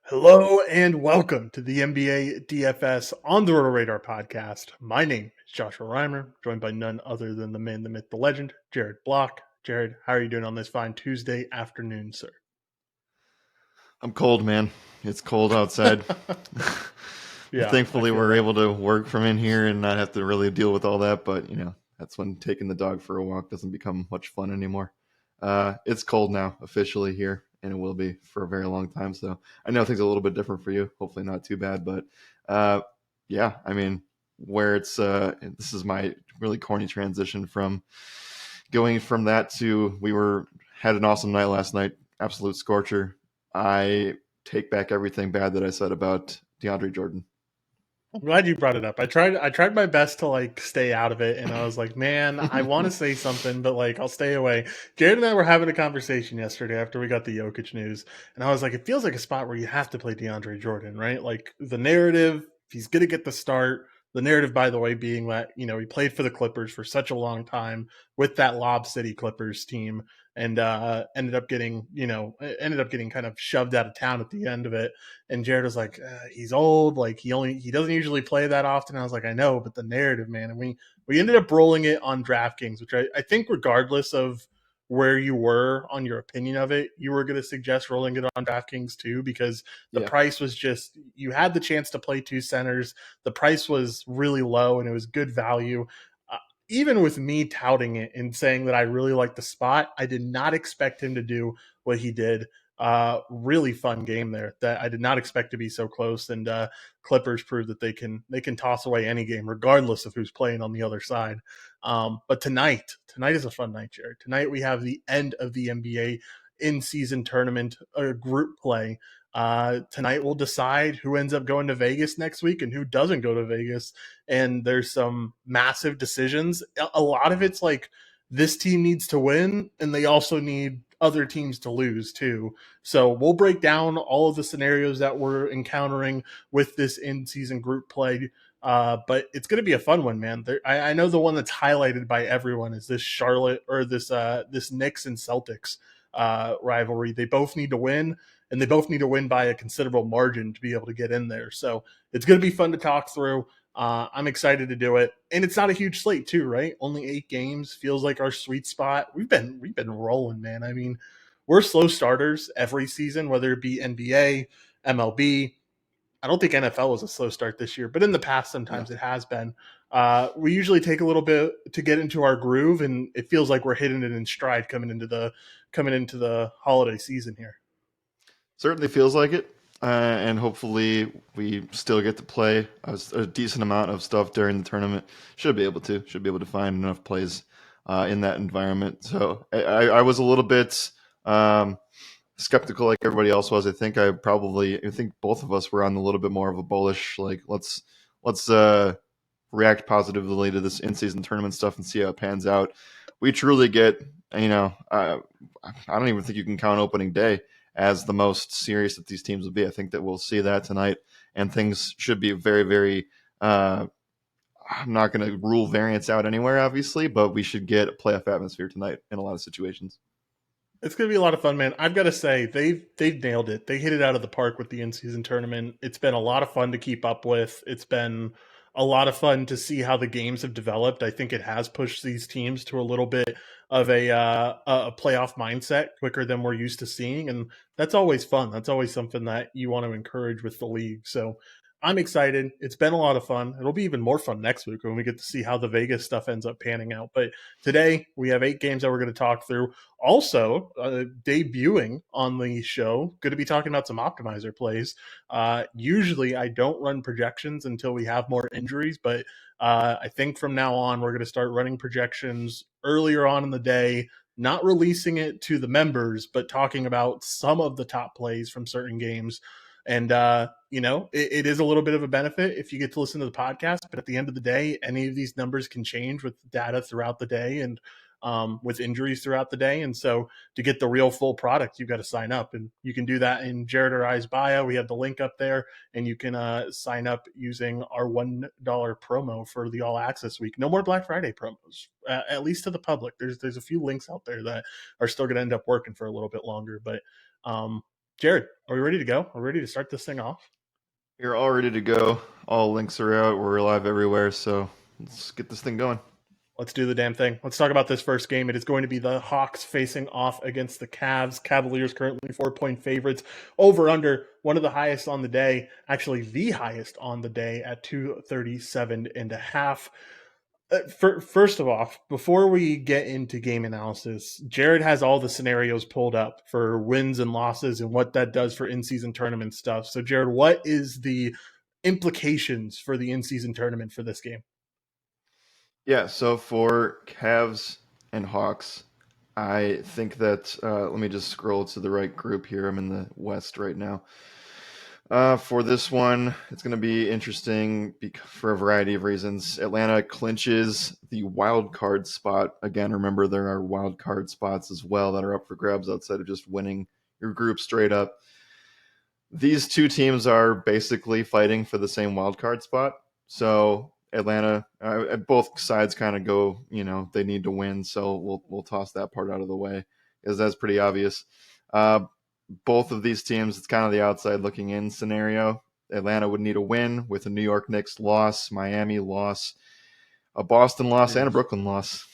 Hello and welcome to the NBA DFS on the RotoRadar podcast. My name is Joshua Riemer, joined by none other than the man, the myth, the legend, Jared Block. Jared, how are you doing on this fine Tuesday afternoon, sir? I'm cold, man. It's cold outside. Yeah, I Thankfully, feel we're that. able to work from in here and not have to really deal with all that. But that's when taking the dog for a walk doesn't become much fun anymore. It's cold now, officially here, and it will be for a very long time. So I know things are a little bit different for you. Hopefully, not too bad. But uh, yeah, I mean, where it's this is my really corny transition from going from that to had an awesome night last night, absolute scorcher. I take back everything bad that I said about DeAndre Jordan. I'm glad you brought it up. I tried my best to stay out of it, and I was like, man, I want to say something, but I'll stay away. Jared and I were having a conversation yesterday after we got the Jokic news, and I was like, it feels like a spot where you have to play DeAndre Jordan, right? Like the narrative, if he's gonna get the start. The narrative, by the way, being that he played for the Clippers for such a long time with that Lob City Clippers team, and ended up getting kind of shoved out of town at the end of it. And Jared was like, he's old, like he doesn't usually play that often. I was like, I know, but the narrative, man. And we ended up rolling it on DraftKings, which I think regardless of where you were on your opinion of it, you were going to suggest rolling it on DraftKings too, because the Yeah, price was just, you had the chance to play two centers. The price was really low and it was good value. Uh, Even with me touting it and saying that I really like the spot, I did not expect him to do what he did. Really fun game there that I did not expect to be so close. And Clippers prove that they can toss away any game regardless of who's playing on the other side. But tonight is a fun night, Jared. Tonight we have the end of the NBA in season tournament group play. Tonight we'll decide who ends up going to Vegas next week and who doesn't go to Vegas. And there's some massive decisions. A lot of it's like this team needs to win, and they also need other teams to lose too. So we'll break down all of the scenarios that we're encountering with this in-season group play. But it's going to be a fun one, man. I know the one that's highlighted by everyone is this Charlotte or this Knicks and Celtics rivalry. They both need to win, and they both need to win by a considerable margin to be able to get in there. So it's going to be fun to talk through. I'm excited to do it, and it's not a huge slate too, right? Only 8 games feels like our sweet spot. We've been rolling, man. I mean, we're slow starters every season, whether it be NBA, MLB. I don't think NFL was a slow start this year, but in the past, yeah. sometimes it has been. We usually take a little bit to get into our groove, and it feels like we're hitting it in stride coming into the holiday season here. Certainly feels like it. And hopefully, we still get to play a decent amount of stuff during the tournament. Should be able to find enough plays in that environment. So I was a little bit skeptical, like everybody else was. I think both of us were on a little bit more of a bullish, like let's react positively to this in-season tournament stuff and see how it pans out. We truly get, you know, uh, I don't even think you can count opening day as the most serious that these teams will be. I think that we'll see that tonight, and things should be very, very. I'm not going to rule variance out anywhere, obviously, but we should get a playoff atmosphere tonight in a lot of situations. It's going to be a lot of fun, man. I've got to say they've nailed it. They hit it out of the park with the in-season tournament. It's been a lot of fun to keep up with. It's been a lot of fun to see how the games have developed. I think it has pushed these teams to a little bit of a playoff mindset quicker than we're used to seeing, and that's always fun. That's always something that you want to encourage with the league. So I'm excited. It's been a lot of fun. It'll be even more fun next week when we get to see how the Vegas stuff ends up panning out. But today we have 8 games that we're going to talk through. Also, debuting on the show, going to be talking about some optimizer plays. Usually, I don't run projections until we have more injuries, but I think from now on, we're going to start running projections earlier on in the day, not releasing it to the members, but talking about some of the top plays from certain games. And, it is a little bit of a benefit if you get to listen to the podcast, but at the end of the day, any of these numbers can change with data throughout the day. And with injuries throughout the day. And so to get the real full product, you've got to sign up. And you can do that in Jared or I's bio. We have the link up there, and you can sign up using our $1 promo for the All Access Week. No more Black Friday promos, at least to the public. There's a few links out there that are still going to end up working for a little bit longer. But Jared, are we ready to go? Are we ready to start this thing off? You're all ready to go. All links are out. We're live everywhere. So let's get this thing going. Let's do the damn thing. Let's talk about this first game. It is going to be the Hawks facing off against the Cavs. Cavaliers currently 4-point favorites. Over under, one of the highest on the day, actually the highest on the day at 237 and a half. First of all, before we get into game analysis, Jared has all the scenarios pulled up for wins and losses and what that does for in-season tournament stuff. So, Jared, what is the implications for the in-season tournament for this game? Yeah. So for Cavs and Hawks, I think that let me just scroll to the right group here. I'm in the West right now. For this one, it's going to be interesting for a variety of reasons. Atlanta clinches the wild card spot. Again, remember there are wild card spots as well that are up for grabs outside of just winning your group straight up. These two teams are basically fighting for the same wild card spot. So Atlanta, both sides kind of go, they need to win. So we'll toss that part out of the way because that's pretty obvious. Both of these teams, it's kind of the outside looking in scenario. Atlanta would need a win with a New York Knicks loss, Miami loss, a Boston loss, and a Brooklyn loss.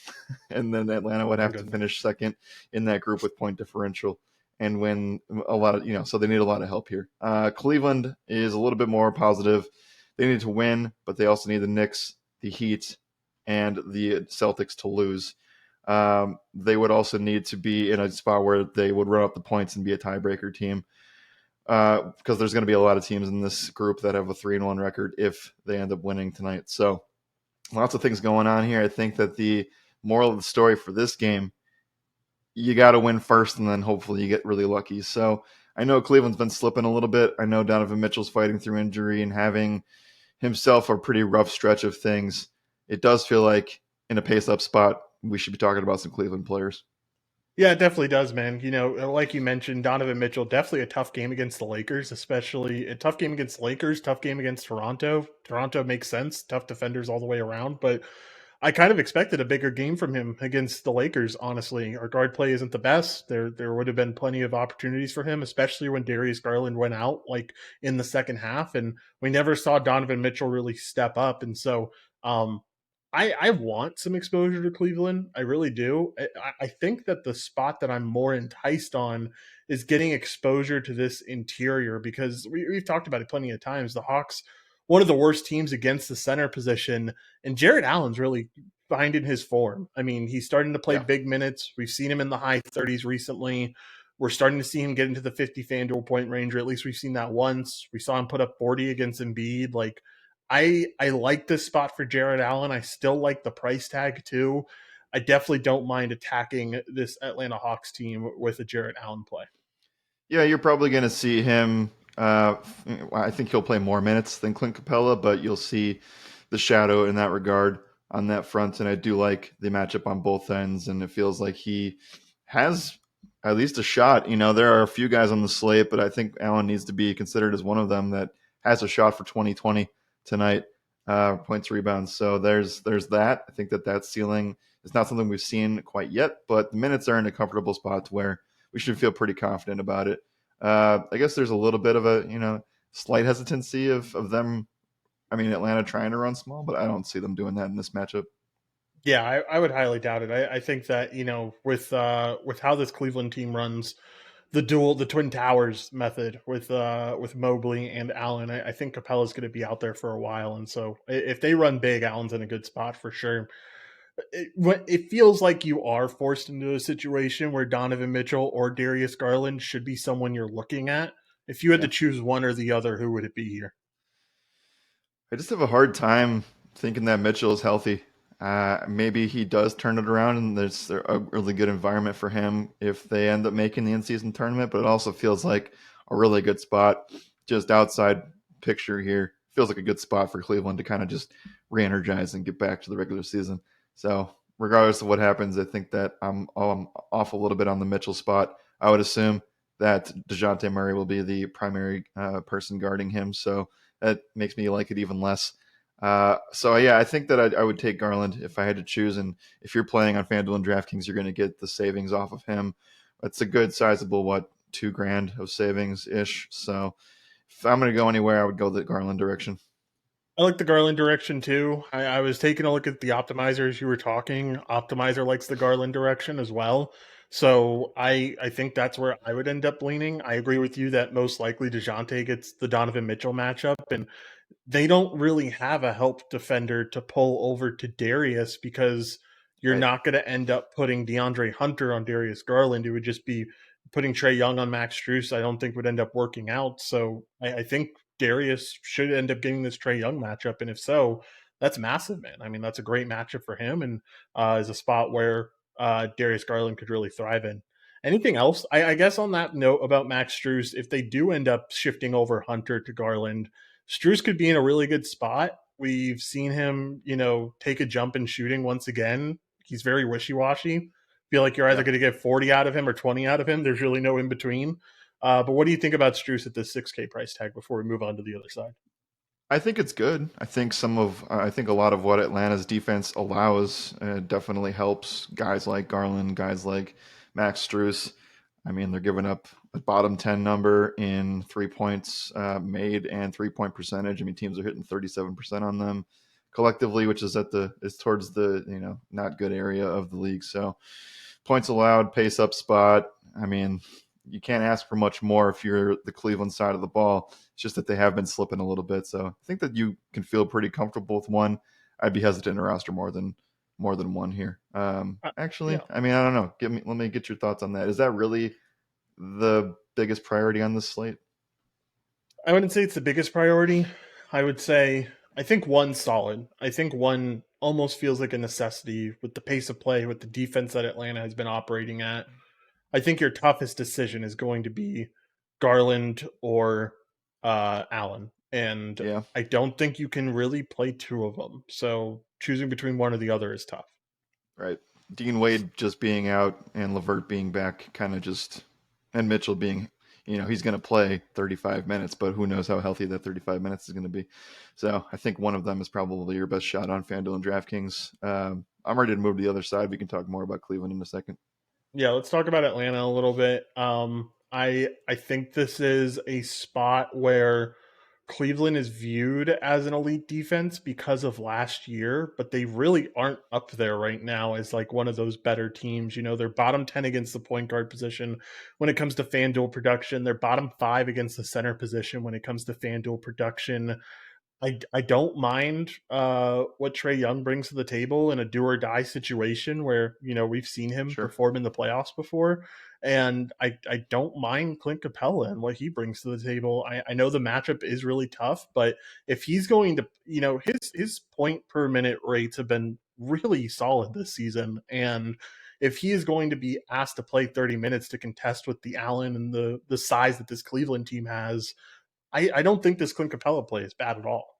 And then Atlanta would have to finish second in that group with point differential and win a lot of, so they need a lot of help here. Cleveland is a little bit more positive. They need to win, but they also need the Knicks, the Heat, and the Celtics to lose. They would also need to be in a spot where they would run up the points and be a tiebreaker team because there's going to be a lot of teams in this group that have a 3-1 record if they end up winning tonight. So lots of things going on here. I think that the moral of the story for this game, you got to win first and then hopefully you get really lucky. So I know Cleveland's been slipping a little bit. I know Donovan Mitchell's fighting through injury and having himself a pretty rough stretch of things. It does feel like in a pace-up spot, we should be talking about some Cleveland players. Yeah, it definitely does, man. Like you mentioned, Donovan Mitchell, definitely a tough game against the Lakers, especially a tough game against the Lakers, tough game against Toronto. Toronto makes sense, tough defenders all the way around, but I kind of expected a bigger game from him against the Lakers, honestly. Our guard play isn't the best. There would have been plenty of opportunities for him, especially when Darius Garland went out like in the second half, and we never saw Donovan Mitchell really step up. And so I want some exposure to Cleveland. I really do. I think that the spot that I'm more enticed on is getting exposure to this interior because we've talked about it plenty of times. The Hawks, one of the worst teams against the center position, and Jared Allen's really finding his form. I mean, he's starting to play big minutes. We've seen him in the high 30s recently. We're starting to see him get into the 50 FanDuel point range, or at least we've seen that once. We saw him put up 40 against Embiid. Like, I like this spot for Jared Allen. I still like the price tag too. I definitely don't mind attacking this Atlanta Hawks team with a Jared Allen play. Yeah, you're probably going to see him. I think he'll play more minutes than Clint Capella, but you'll see the shadow in that regard on that front. And I do like the matchup on both ends, and it feels like he has at least a shot. There are a few guys on the slate, but I think Allen needs to be considered as one of them that has a shot for 2020 tonight, points, rebounds. So there's that. I think that ceiling is not something we've seen quite yet, but the minutes are in a comfortable spot to where we should feel pretty confident about it. I guess there's a little bit of a slight hesitancy of them. I mean, Atlanta trying to run small, but I don't see them doing that in this matchup. Yeah, I would highly doubt it. I think that with how this Cleveland team runs the Twin Towers method with Mobley and Allen, I think Capella's going to be out there for a while, and so if they run big, Allen's in a good spot for sure. It feels like you are forced into a situation where Donovan Mitchell or Darius Garland should be someone you're looking at. If you had to choose one or the other, who would it be here? I just have a hard time thinking that Mitchell is healthy. Maybe he does turn it around, and there's a really good environment for him if they end up making the in-season tournament. But it also feels like a really good spot, just outside picture here. Feels like a good spot for Cleveland to kind of just re-energize and get back to the regular season. So regardless of what happens, I think that I'm off a little bit on the Mitchell spot. I would assume that DeJounte Murray will be the primary person guarding him. So that makes me like it even less. So yeah, I think that I would take Garland if I had to choose. And if you're playing on FanDuel and DraftKings, you're going to get the savings off of him. It's a good sizable $2,000 of savings ish. So if I'm going to go anywhere, I would go the Garland direction. I like the Garland direction too. I was taking a look at the optimizer as you were talking. Optimizer likes the Garland direction as well. So I think that's where I would end up leaning. I agree with you that most likely DeJounte gets the Donovan Mitchell matchup, and they don't really have a help defender to pull over to Darius because you're Right. not going to end up putting DeAndre Hunter on Darius Garland. It would just be putting Trey Young on Max Strus. I don't think would end up working out. So I think Darius should end up getting this Trey Young matchup, and if so, that's massive, man. I mean, that's a great matchup for him, and is a spot where Darius Garland could really thrive in. Anything else? I guess on that note about Max Strus, if they do end up shifting over Hunter to Garland, Strus could be in a really good spot. We've seen him, take a jump in shooting once again. He's very wishy washy. Feel like you're either Yeah. going to get 40 out of him or 20 out of him. There's really no in between. But what do you think about Strus at this 6K price tag before we move on to the other side? I think it's good. I think a lot of what Atlanta's defense allows definitely helps guys like Garland, guys like Max Strus. I mean, they're giving up a bottom 10 number in 3 points made and 3 point percentage. I mean, teams are hitting 37% on them collectively, which is towards the, not good area of the league. So points allowed, pace up spot. I mean, you can't ask for much more if you're the Cleveland side of the ball. It's just that they have been slipping a little bit. So I think that you can feel pretty comfortable with one. I'd be hesitant to roster more than one here. Actually, Yeah, I mean, I don't know. Let me get your thoughts on that. Is that really the biggest priority on this slate? I wouldn't say it's the biggest priority. I would say I think one's solid. I think one almost feels like a necessity with the pace of play, with the defense that Atlanta has been operating at. I think your toughest decision is going to be Garland or Allen, and Yeah, I don't think you can really play two of them. So choosing between one or the other is tough. right. Dean Wade just being out and Levert being back, and Mitchell being, he's going to play 35 minutes, but who knows how healthy that 35 minutes is going to be. So I think one of them is probably your best shot on FanDuel and DraftKings. I'm ready to move to the other side. We can talk more about Cleveland in a second. Yeah, let's talk about Atlanta a little bit. I think this is a spot where Cleveland is viewed as an elite defense because of last year, but they really aren't up there right now as like one of those better teams. They're bottom 10 against the point guard position when it comes to FanDuel production. They're bottom 5 against the center position when it comes to FanDuel production. I don't mind what Trey Young brings to the table in a do or die situation where we've seen him Sure. perform in the playoffs before, and I don't mind Clint Capella and what he brings to the table. I know the matchup is really tough, but if he's going to his point per minute rates have been really solid this season, and if he is going to be asked to play 30 minutes to contest with the Allen and the size that this Cleveland team has, I don't think this Clint Capella play is bad at all.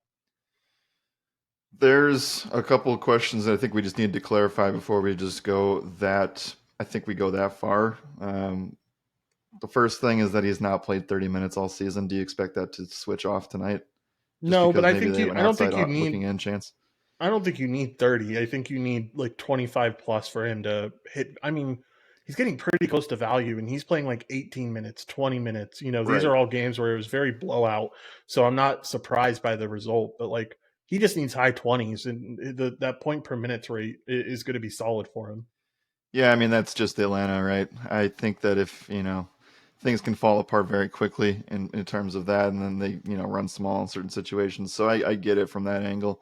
There's a couple of questions that I think we just need to clarify before we just go that. I think we go that far. The first thing is that he's not played 30 minutes all season. Do you expect that to switch off tonight? Just No, but because I maybe think they have you. an I don't outside think you looking need. in chance? I don't think you need 30. I think you need like 25 plus for him to hit. I mean, he's getting pretty close to value, and he's playing like 18 minutes, 20 minutes. These Right. are all games where it was very blowout. So I'm not surprised by the result. But like, he just needs high 20s, and that point per minute rate is going to be solid for him. Yeah, I mean that's just Atlanta, right? I think that if things can fall apart very quickly in terms of that, and then they run small in certain situations. So I get it from that angle.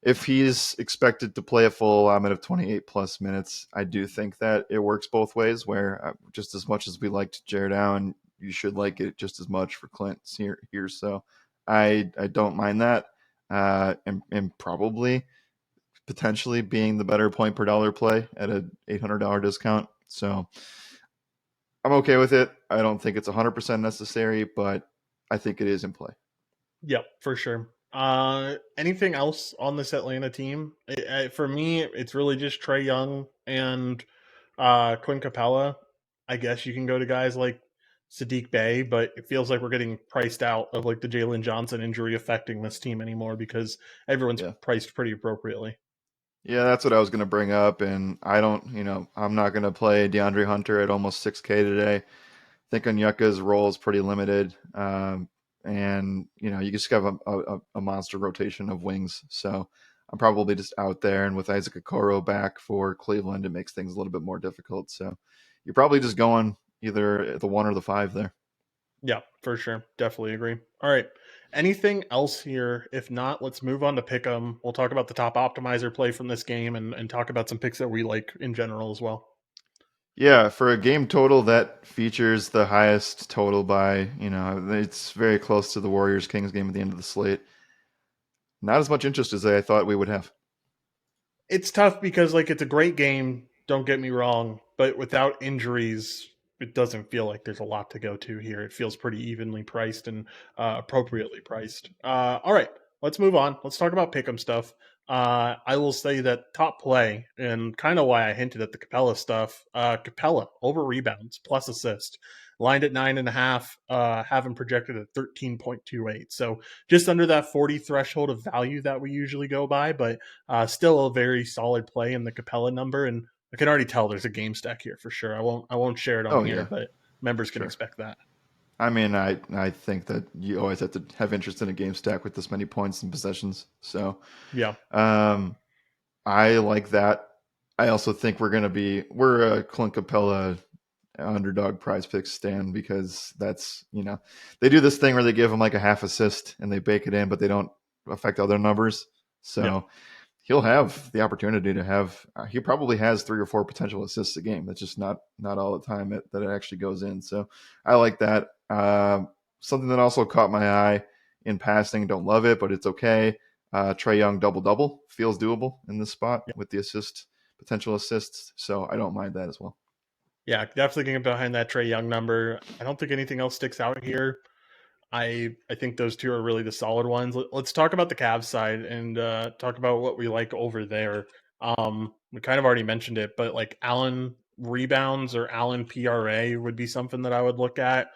If he's expected to play a full allotment of 28 plus minutes, I do think that it works both ways. Where just as much as we liked Jared Allen, you should like it just as much for Clint here. So I don't mind that, and probably potentially being the better point per dollar play at a $800 discount. So I'm okay with it. I don't think it's 100% necessary, but I think it is in play. Yep, for sure. Anything else on this Atlanta team? For me, it's really just Trey Young and Clint Capella. I guess you can go to guys like Sadiq Bey, but it feels like we're getting priced out of like the Jalen Johnson injury affecting this team anymore because everyone's Yeah. priced pretty appropriately. Yeah, that's what I was going to bring up. And I don't, I'm not going to play DeAndre Hunter at almost 6K today. think Onyeka's role is pretty limited. And, you just have a monster rotation of wings. So I'm probably just out there. And with Isaac Okoro back for Cleveland, it makes things a little bit more difficult. So you're probably just going either the 1 or the 5 there. Yeah, for sure. Definitely agree. All right. Anything else here? If not, let's move on to pick 'em. We'll talk about the top optimizer play from this game and talk about some picks that we like in general as well. Yeah, for a game total that features the highest total by, it's very close to the Warriors Kings game at the end of the slate. Not as much interest as I thought we would have. It's tough because it's a great game, don't get me wrong, but without injuries, it doesn't feel like there's a lot to go to here. It feels pretty evenly priced and appropriately priced. All right, let's move on. Let's talk about pick'em stuff. I will say that top play and kind of why I hinted at the Capella stuff. Capella over rebounds plus assist, lined at 9.5, having projected at 13.28. So just under that 40 threshold of value that we usually go by, but still a very solid play in the Capella number, and I can already tell there's a game stack here for sure. I won't share it on Oh, here, yeah, but members can sure. expect that. I mean, I think that you always have to have interest in a game stack with this many points and possessions. So Yeah, um, I like that. I also think we're a Clint Capella underdog prize pick stand because they do this thing where they give him like a half assist and they bake it in, but they don't affect other numbers. yeah, So he'll have the opportunity to have. He probably has 3 or 4 potential assists a game. That's just not all the time that it actually goes in. So I like that. Something that also caught my eye in passing. Don't love it, but it's okay. Trae Young double feels doable in this spot yeah. with the potential assists. So I don't mind that as well. Yeah, definitely getting behind that Trey Young number. I don't think anything else sticks out here. I think those two are really the solid ones. Let's talk about the Cavs side and talk about what we like over there. We kind of already mentioned it, but like Allen rebounds or Allen PRA would be something that I would look at.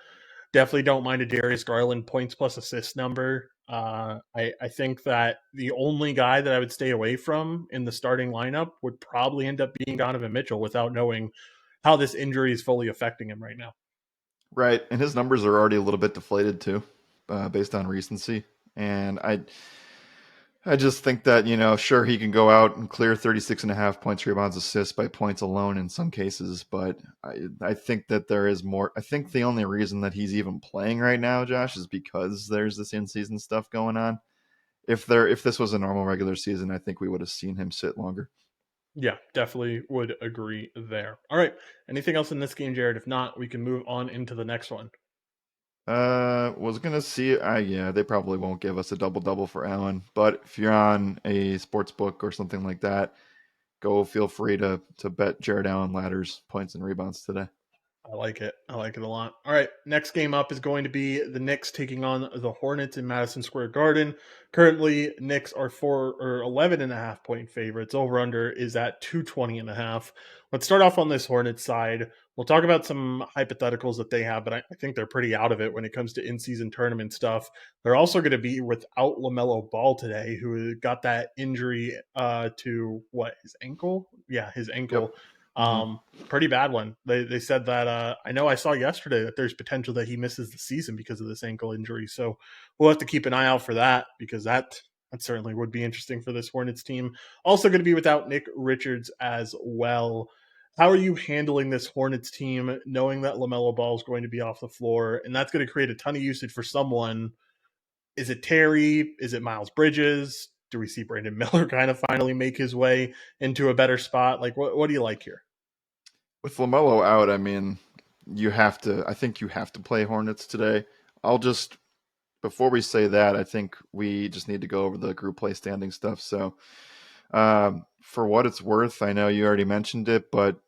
Definitely don't mind a Darius Garland points plus assist number. I think that the only guy that I would stay away from in the starting lineup would probably end up being Donovan Mitchell without knowing how this injury is fully affecting him right now. Right, and his numbers are already a little bit deflated too, based on recency. And I just think that, sure, he can go out and clear 36 and a half points, rebounds, assists by points alone in some cases. But I think that there is more. I think the only reason that he's even playing right now, Josh, is because there's this in-season stuff going on. If this was a normal regular season, I think we would have seen him sit longer. Yeah, definitely would agree there. All right. Anything else in this game, Jared? If not, we can move on into the next one. Was gonna see. Yeah, they probably won't give us a double double for Allen. But if you're on a sports book or something like that, go feel free to bet Jared Allen ladders points and rebounds today. I like it. I like it a lot. All right. Next game up is going to be the Knicks taking on the Hornets in Madison Square Garden. Currently, Knicks are 11.5 point favorites. Over under is at 220.5. Let's start off on this Hornets side. We'll talk about some hypotheticals that they have, but I think they're pretty out of it when it comes to in season tournament stuff. They're also going to be without LaMelo Ball today, who got that injury to what, his ankle? Yeah, his Yep. ankle. Hmm. Pretty bad one. They said that I know I saw yesterday that there's potential that he misses the season because of this ankle injury. So we'll have to keep an eye out for that because that certainly would be interesting for this Hornets team. Also going to be without Nick Richards as well. How are you handling this Hornets team, knowing that LaMelo Ball is going to be off the floor, and that's going to create a ton of usage for someone? Is it Terry? Is it Miles Bridges? Do we see Brandon Miller kind of finally make his way into a better spot? Like, what do you like here? With Lamelo out, I mean, you have to. I think you have to play Hornets today. I'll just before we say that, I think we just need to go over the group play standing stuff. So, for what it's worth, I know you already mentioned it, but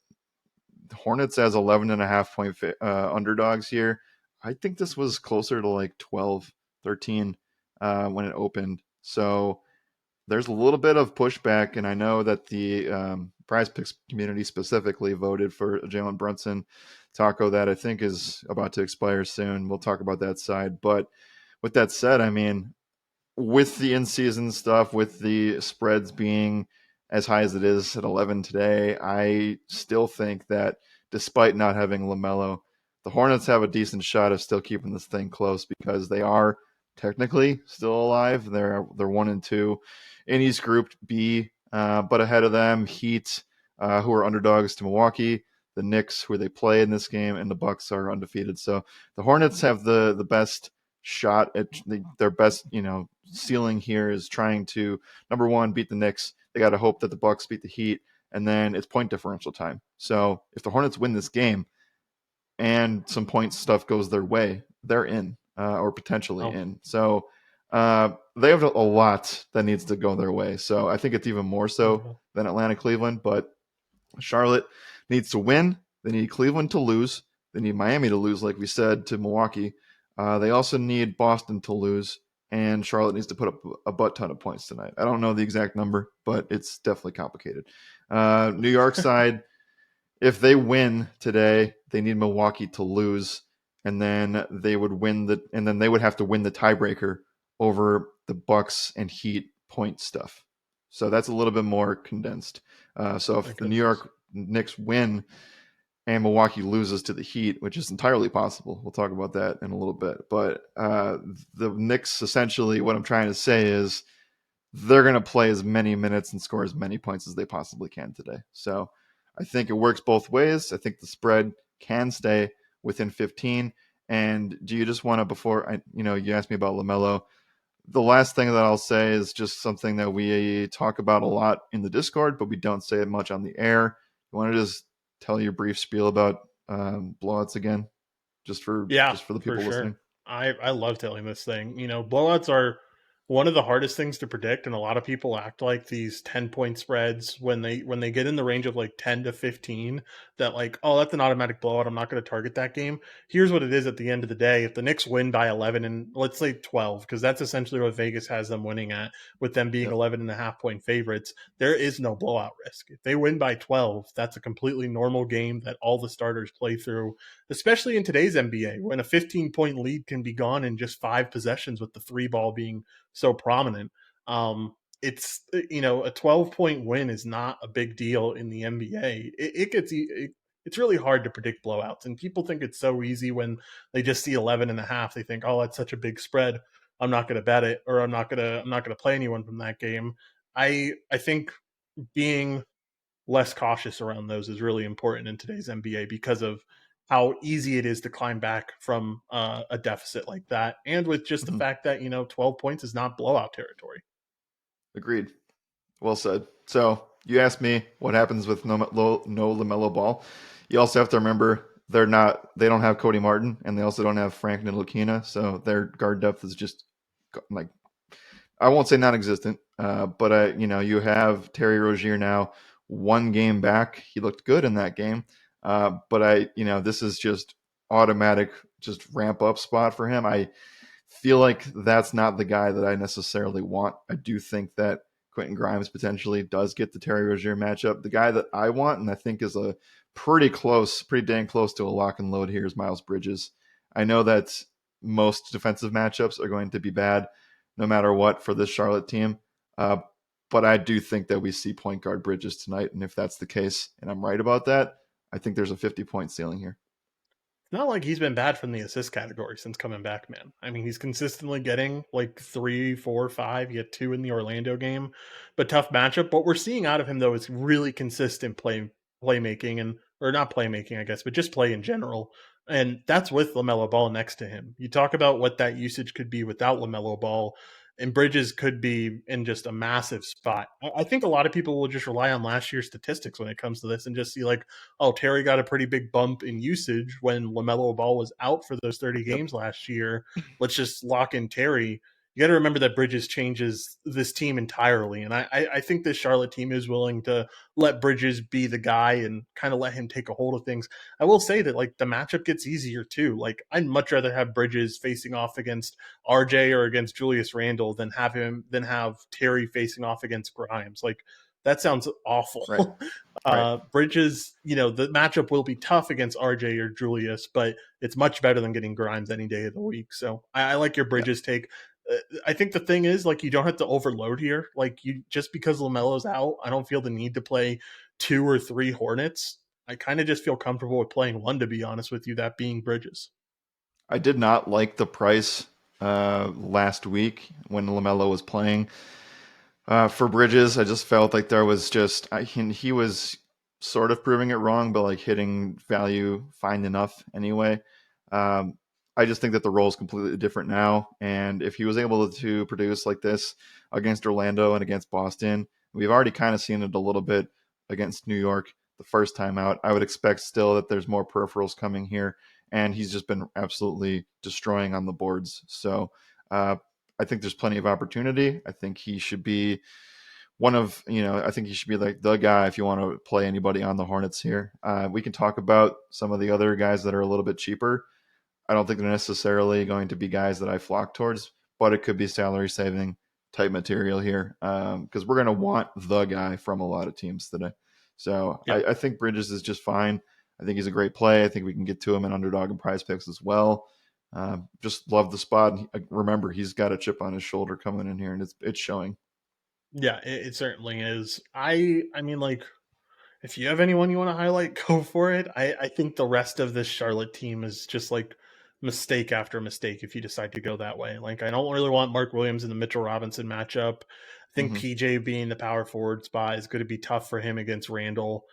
Hornets as 11.5 point underdogs here. I think this was closer to like 12, 13 when it opened. So there's a little bit of pushback, and I know that the Prize Picks community specifically voted for Jalen Brunson taco that I think is about to expire soon. We'll talk about that side. But with that said, I mean, with the in-season stuff, with the spreads being as high as it is at 11 today, I still think that despite not having LaMelo, the Hornets have a decent shot of still keeping this thing close because they are technically still alive. They're 1-2 in East Group B, but ahead of them, Heat, who are underdogs to Milwaukee, the Knicks, who they play in this game, and the Bucks are undefeated. So the Hornets have the best shot at their best, ceiling here is trying to, number one, beat the Knicks. They got to hope that the Bucks beat the Heat, and then it's point differential time. So if the Hornets win this game and some point stuff goes their way, they're in, or potentially Oh, in. So they have a lot that needs to go their way. So I think it's even more so yeah. than Atlanta, Cleveland, but Charlotte needs to win. They need Cleveland to lose. They need Miami to lose, like we said, to Milwaukee. They also need Boston to lose, and Charlotte needs to put up a butt ton of points tonight. I don't know the exact number, but it's definitely complicated. New York side, if they win today, they need Milwaukee to lose, and then they would they would have to win the tiebreaker over the Bucks and Heat point stuff. So that's a little bit more condensed. So My if the New goodness. York Knicks win and Milwaukee loses to the Heat, which is entirely possible, we'll talk about that in a little bit. But the Knicks, essentially, what I'm trying to say is they're going to play as many minutes and score as many points as they possibly can today. So I think it works both ways. I think the spread can stay within 15. And do you just want to, you asked me about LaMelo, the last thing that I'll say is just something that we talk about a lot in the Discord, but we don't say it much on the air. You want to just tell your brief spiel about blowouts again, just for Yeah, just for the for people listening? sure. I love telling this thing. Blowouts are one of the hardest things to predict, and a lot of people act like these 10-point spreads when they get in the range of like 10 to 15 that like, oh, that's an automatic blowout. I'm not going to target that game. Here's what it is at the end of the day. If the Knicks win by 11 and let's say 12, because that's essentially what Vegas has them winning at, with them being Yep. 11.5 point favorites, there is no blowout risk. If they win by 12, that's a completely normal game that all the starters play through, especially in today's NBA, when a 15-point lead can be gone in just 5 possessions with the three ball being so prominent. It's a 12-point win is not a big deal in the NBA. It's really hard to predict blowouts, and people think it's so easy when they just see 11.5. They think, oh, that's such a big spread. I'm not going to bet it, or I'm not going to play anyone from that game. I think being less cautious around those is really important in today's NBA because of how easy it is to climb back from a deficit like that, and with just the Mm-hmm. fact that 12 points is not blowout territory. Agreed. Well said. So you asked me what happens with no LaMelo Ball. You also have to remember they don't have Cody Martin, and they also don't have Frank Ntilikina, so their guard depth is just like, I won't say non-existent, but you have Terry Rozier now, 1 game back. He looked good in that game, but this is just automatic, just ramp up spot for him. I feel like that's not the guy that I necessarily want. I do think that Quentin Grimes potentially does get the Terry Rozier matchup. The guy that I want, and I think is a pretty dang close to a lock and load here, is Miles Bridges. I know that most defensive matchups are going to be bad no matter what for this Charlotte team. Uh, but I do think that we see point guard Bridges tonight. And if that's the case, and I'm right about that, I think there's a 50-point ceiling here. Not like he's been bad from the assist category since coming back, man. I mean, he's consistently getting like 3, 4, 5. He had 2 in the Orlando game, but tough matchup. What we're seeing out of him though is really consistent playmaking, and or not playmaking, I guess, but just play in general. And that's with LaMelo Ball next to him. You talk about what that usage could be without LaMelo Ball, and Bridges could be in just a massive spot. I think a lot of people will just rely on last year's statistics when it comes to this and just see like, oh, Terry got a pretty big bump in usage when LaMelo Ball was out for those 30 Yep. games last year. Let's just lock in Terry. You got to remember that Bridges changes this team entirely. And I think this Charlotte team is willing to let Bridges be the guy and kind of let him take a hold of things. I will say that like the matchup gets easier too. Like I'd much rather have Bridges facing off against RJ or against Julius Randle than have Terry facing off against Grimes. Like that sounds Right. awful. Right. Bridges, the matchup will be tough against RJ or Julius, but it's much better than getting Grimes any day of the week. So I like your Yeah. Bridges take. I think the thing is, like, you don't have to overload here. Like, you just because Lamelo's out, I don't feel the need to play 2 or 3 Hornets. I kind of just feel comfortable with playing one, to be honest with you, that being Bridges. I did not like the price last week when LaMelo was playing. For Bridges, I just felt like there was he was sort of proving it wrong, but like hitting value fine enough anyway. Um, I just think that the role is completely different now, and if he was able to produce like this against Orlando and against Boston, we've already kind of seen it a little bit against New York the first time out. I would expect still that there's more peripherals coming here, and he's just been absolutely destroying on the boards. So I think there's plenty of opportunity. I think he should be I think he should be like the guy if you want to play anybody on the Hornets here. We can talk about some of the other guys that are a little bit cheaper. I don't think they're necessarily going to be guys that I flock towards, but it could be salary saving type material here because we're going to want the guy from a lot of teams today. So Yeah. I think Bridges is just fine. I think he's a great play. I think we can get to him in Underdog and PrizePicks as well. Just love the spot. Remember, he's got a chip on his shoulder coming in here, and it's showing. Yeah, it certainly is. I mean, like, if you have anyone you want to highlight, go for it. I think the rest of this Charlotte team is just like mistake after mistake if you decide to go that way. Like, I don't really want Mark Williams in the Mitchell Robinson matchup. I think Hmm. PJ being the power forward spot is going to be tough for him against Randall.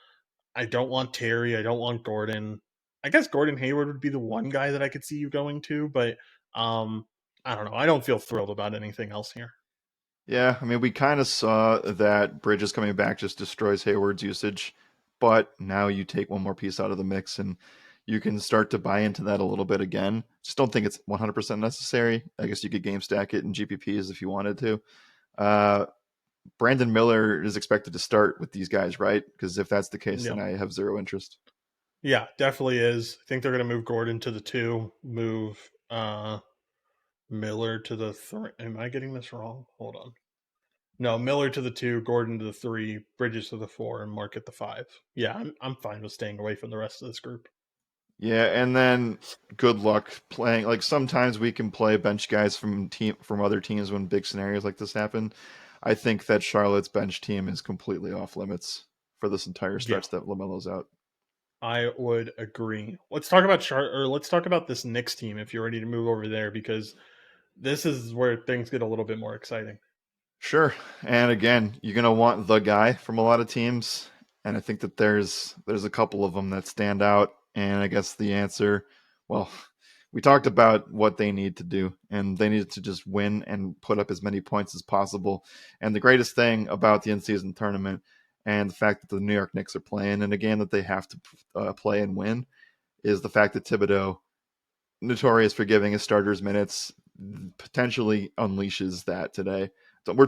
I don't want Terry. I don't want Gordon. I guess Gordon Hayward would be the one guy that I could see you going to, but um, I don't know. I don't feel thrilled about anything else here. Yeah, I mean, we kind of saw that Bridges coming back just destroys Hayward's usage, but now you take one more piece out of the mix and you can start to buy into that a little bit again. Just don't think it's 100% necessary. I guess you could game stack it in GPPs if you wanted to. Uh, Brandon Miller is expected to start with these guys, right? Because if that's the case, then Yeah. I have zero interest. Yeah, definitely is. I think they're going to move Gordon to the two, move Miller to the three. Am I getting this wrong? Hold on. No, Miller to the two, Gordon to the three, Bridges to the four, and Mark at the five. Yeah, I'm fine with staying away from the rest of this group. Yeah, and then good luck playing. Like sometimes we can play bench guys from other teams when big scenarios like this happen. I think that Charlotte's bench team is completely off limits for this entire Yeah, stretch that Lamelo's out. I would agree. Let's talk about let's talk about this Knicks team if you're ready to move over there because this is where things get a little bit more exciting. Sure. And again, you're gonna want the guy from a lot of teams, and I think that there's a couple of them that stand out. And I guess the answer, well, we talked about what they need to do, and they need to just win and put up as many points as possible. And the greatest thing about the in-season tournament and the fact that the New York Knicks are playing in a game that they have to play and win is the fact that Thibodeau, notorious for giving his starters minutes, potentially unleashes that today. So we're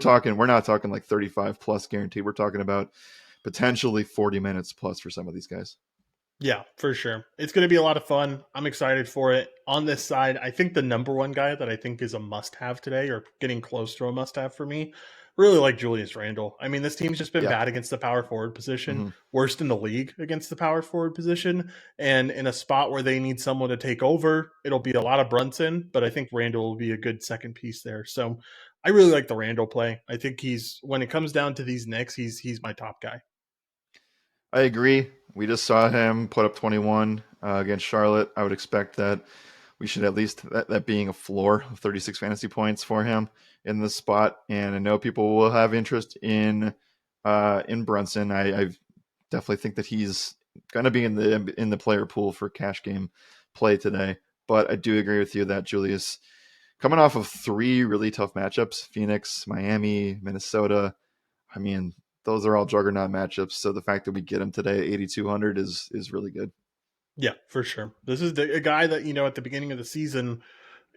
not talking like 35 plus guaranteed. We're talking about potentially 40 minutes plus for some of these guys. Yeah, for sure. It's going to be a lot of fun. I'm excited for it. On this side, I think the number one guy that I think is a must have today, or getting close to a must have for me, really like Julius Randle. I mean, this team's just been Yeah. bad against the power forward position, Hmm. worst in the league against the power forward position. And in a spot where they need someone to take over, it'll be a lot of Brunson, but I think Randle will be a good second piece there. So I really like the Randle play. I think when it comes down to these Knicks, he's my top guy. I agree. We just saw him put up 21 against Charlotte. I would expect that we should at least that being a floor of 36 fantasy points for him in this spot. And I know people will have interest in Brunson. I definitely think that he's going to be in the player pool for cash game play today. But I do agree with you that Julius, coming off of three really tough matchups, Phoenix, Miami, Minnesota, I mean, those are all juggernaut matchups. So the fact that we get him today at 8,200 is really good. Yeah, for sure. This is a guy that, at the beginning of the season,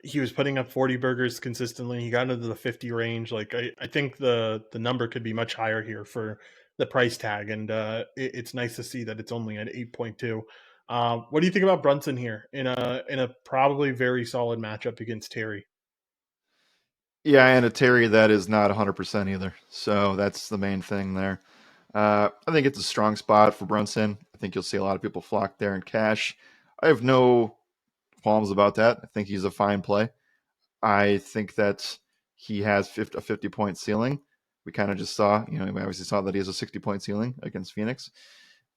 he was putting up 40 burgers consistently. He got into the 50 range. Like I think the number could be much higher here for the price tag, and it's nice to see that it's only at 8.2. What do you think about Brunson here in a probably very solid matchup against Terry? Yeah, and a Terry that is not 100% either. So that's the main thing there. I think it's a strong spot for Brunson. I think you'll see a lot of people flock there in cash. I have no qualms about that. I think he's a fine play. I think that he has a 50-point ceiling. We kind of just saw, we obviously saw that he has a 60-point ceiling against Phoenix.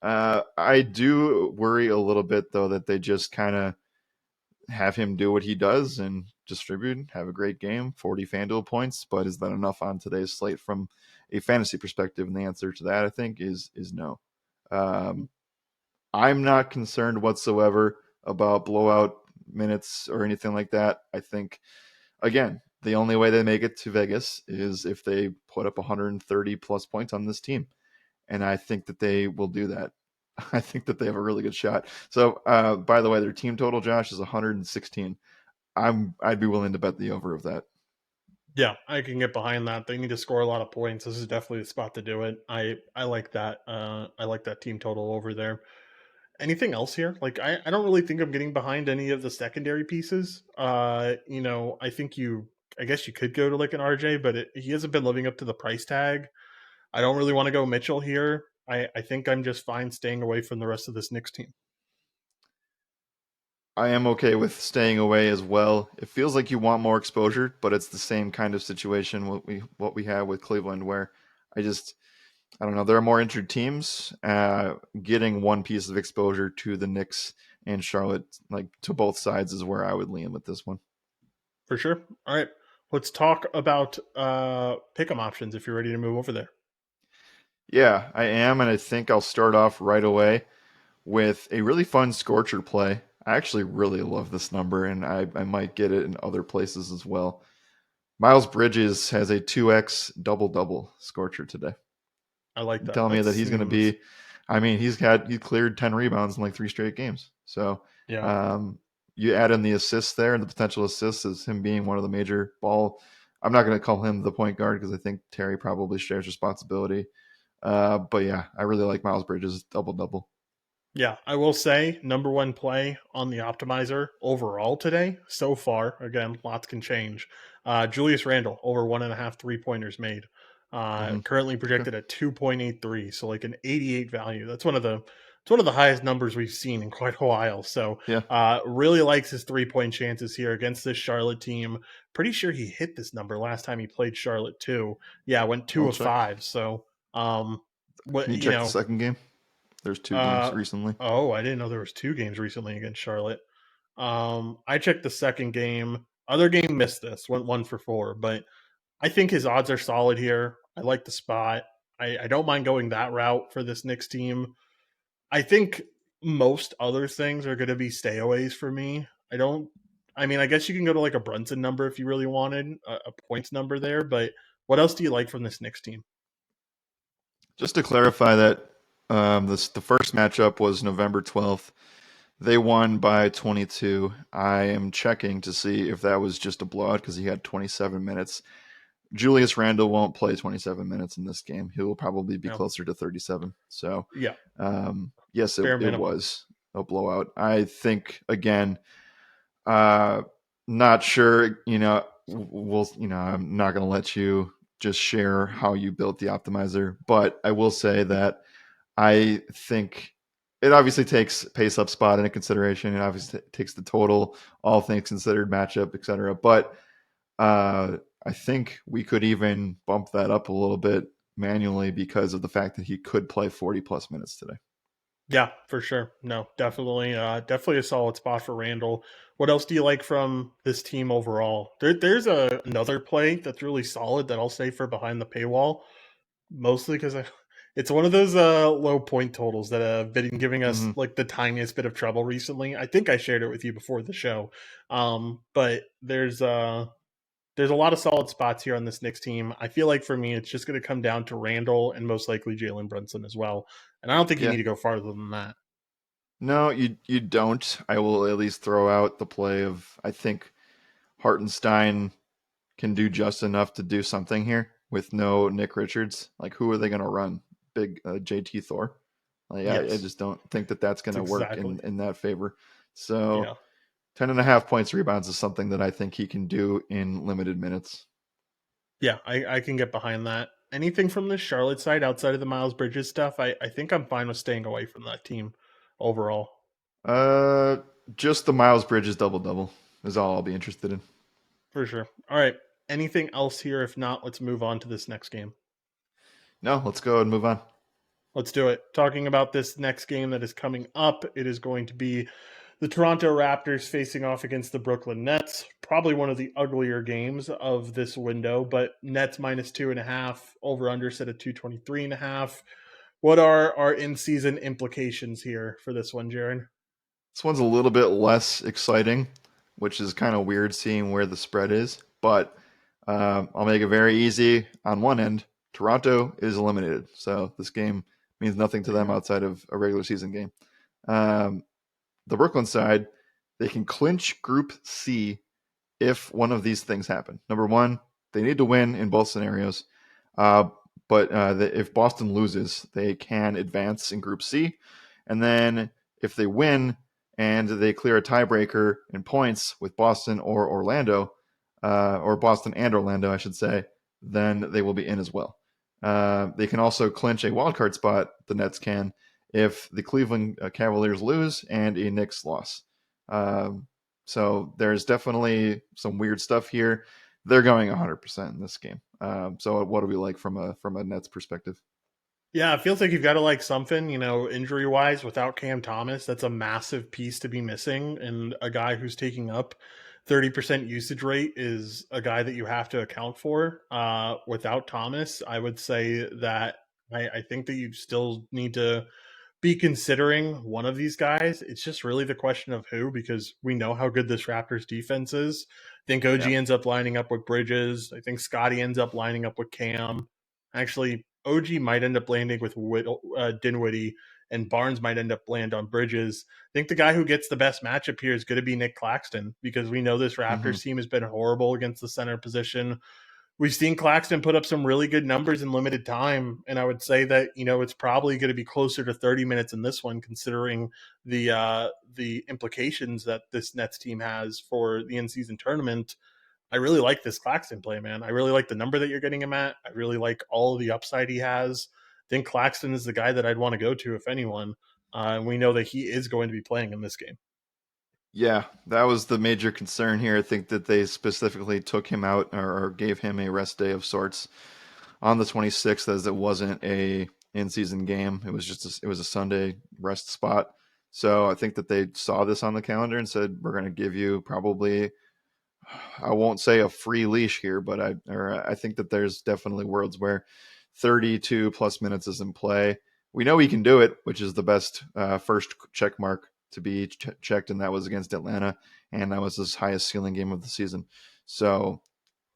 I do worry a little bit though that they just kind of have him do what he does and distribute, have a great game, 40 FanDuel points. But is that enough on today's slate from a fantasy perspective? And the answer to that, I think, is no. Um, I'm not concerned whatsoever about blowout minutes or anything like that. I think, again, the only way they make it to Vegas is if they put up 130 plus points on this team. And I think that they will do that. I think that they have a really good shot. So, by the way, their team total, Josh, is 116. I'd be willing to bet the over of that. Yeah, I can get behind that. They need to score a lot of points. This is definitely the spot to do it. I like that. I like that team total over there. Anything else here? Like I don't really think I'm getting behind any of the secondary pieces. I think I guess you could go to like an RJ, but he hasn't been living up to the price tag. I don't really want to go Mitchell here. I think I'm just fine staying away from the rest of this Knicks team. I am okay with staying away as well. It feels like you want more exposure, but it's the same kind of situation what we have with Cleveland, where I just I don't know. There are more injured teams. Getting one piece of exposure to the Knicks and Charlotte, like to both sides, is where I would lean with this one. For sure. All right. Let's talk about pick'em options if you're ready to move over there. Yeah, I am, and I think I'll start off right away with a really fun Scorcher play. I actually really love this number, and I might get it in other places as well. Miles Bridges has a 2x double double Scorcher today. I like You're that. telling me That that he's going to seems be, I mean, he cleared 10 rebounds in like three straight games. So yeah. um, you add in the assists there, and the potential assists is him being one of the major ball. I'm not going to call him the point guard because I think Terry probably shares responsibility. But yeah, I really like Miles Bridges double double. Yeah, I will say number one play on the optimizer overall today so far. Again, lots can change. Julius Randle over 1.5 3 pointers made. Mm-hmm. Currently Okay. projected at 2.83, so like an 88 value. That's one of the highest numbers we've seen in quite a while. So Yeah, really likes his 3 point chances here against this Charlotte team. Pretty sure he hit this number last time he played Charlotte too. Yeah, went two I'll of check. five. So what Can you check the second game? There's two games uh recently. oh, I didn't know there was two games recently against Charlotte. I checked the second game. Other game missed this, went 1 for 4, but I think his odds are solid here. I like the spot. I don't mind going that route for this Knicks team. I think most other things are going to be stayaways for me. I don't. I mean, I guess you can go to like a Brunson number if you really wanted a points number there, but what else do you like from this Knicks team? Just to clarify that the first matchup was November 12th. They won by 22. I am checking to see if that was just a blowout because he had 27 minutes. Julius Randle won't play 27 minutes in this game. He will probably be No, closer to 37. So, yeah, yes, it, bare it minimum. was a blowout. I think, again, uh, not sure, I'm not going to let you just share how you built the optimizer, but I will say that I think it obviously takes pace up spot into consideration. It obviously takes the total, all things considered, matchup, etc. But I think we could even bump that up a little bit manually because of the fact that he could play 40 plus minutes today. Yeah, for sure. No, definitely a solid spot for Randall. What else do you like from this team overall? There's another play that's really solid that I'll say for behind the paywall, mostly because it's one of those low point totals that have been giving us Mm-hmm. like the tiniest bit of trouble recently. I think I shared it with you before the show, but there's a lot of solid spots here on this Knicks team. I feel like for me, it's just going to come down to Randall and most likely Jalen Brunson as well. And I don't think you Yeah. need to go farther than that. No, you don't. I will at least throw out the play of I think Hartenstein can do just enough to do something here with no Nick Richards. Like, who are they going to run? Big JT Thor? Like, I Yes, just don't think that that's going it's to work exactly. in that favor. So Yeah. 10 and a half points rebounds is something that I think he can do in limited minutes. Yeah, I can get behind that. Anything from the Charlotte side outside of the Miles Bridges stuff, I think I'm fine with staying away from that team overall, Uh, just the Miles Bridges double double is all I'll be interested in. for sure. All right. Anything else here? If not, let's move on to this next game. No, let's go and move on. Let's do it. Talking about this next game that is coming up, it is going to be the Toronto Raptors facing off against the Brooklyn Nets. Probably one of the uglier games of this window, but Nets minus 2.5, over under set at 223.5. What are our in season implications here for this one, Jaron? This one's a little bit less exciting, which is kind of weird seeing where the spread is. But I'll make it very easy. On one end, Toronto is eliminated, so this game means nothing to There you them go. outside of a regular season game. Um, the Brooklyn side, they can clinch Group C if one of these things happen. Number one, they need to win in both scenarios. Uh, but if Boston loses, they can advance in Group C. And then if they win and they clear a tiebreaker in points with Boston or Orlando, or Boston and Orlando, I should say, then they will be in as well. They can also clinch a wildcard spot, the Nets can, if the Cleveland Cavaliers lose and a Knicks loss. Um, so there's definitely some weird stuff here. They're going 100% in this game. So what do we like from a Nets perspective? Yeah, it feels like you've got to like something, injury wise without Cam Thomas. That's a massive piece to be missing. And a guy who's taking up 30% usage rate is a guy that you have to account for. Without Thomas, I would say that I think that you still need to be considering one of these guys. It's just really the question of who, because we know how good this Raptors defense is. I think Yeah. OG ends up lining up with Bridges. I think Scotty ends up lining up with Cam. Actually, OG might end up landing with Dinwiddie, and Barnes might end up land on Bridges. I think the guy who gets the best matchup here is going to be Nick Claxton, because we know this Mm-hmm. Raptors team has been horrible against the center position. We've seen Claxton put up some really good numbers in limited time, and I would say that it's probably going to be closer to 30 minutes in this one, considering the implications that this Nets team has for the in season tournament. I really like this Claxton play, man. I really like the number that you're getting him at. I really like all of the upside he has. I think Claxton is the guy that I'd want to go to if anyone. And we know that he is going to be playing in this game. Yeah, that was the major concern here. I think that they specifically took him out or gave him a rest day of sorts on the 26th, as it wasn't a in-season game. It was just it was a Sunday rest spot. So I think that they saw this on the calendar and said, "We're going to give you probably, I won't say a free leash here, but I think that there's definitely worlds where 32 plus minutes is in play. We know he can do it, which is the best first check mark to be checked, and that was against Atlanta, and that was his highest ceiling game of the season. So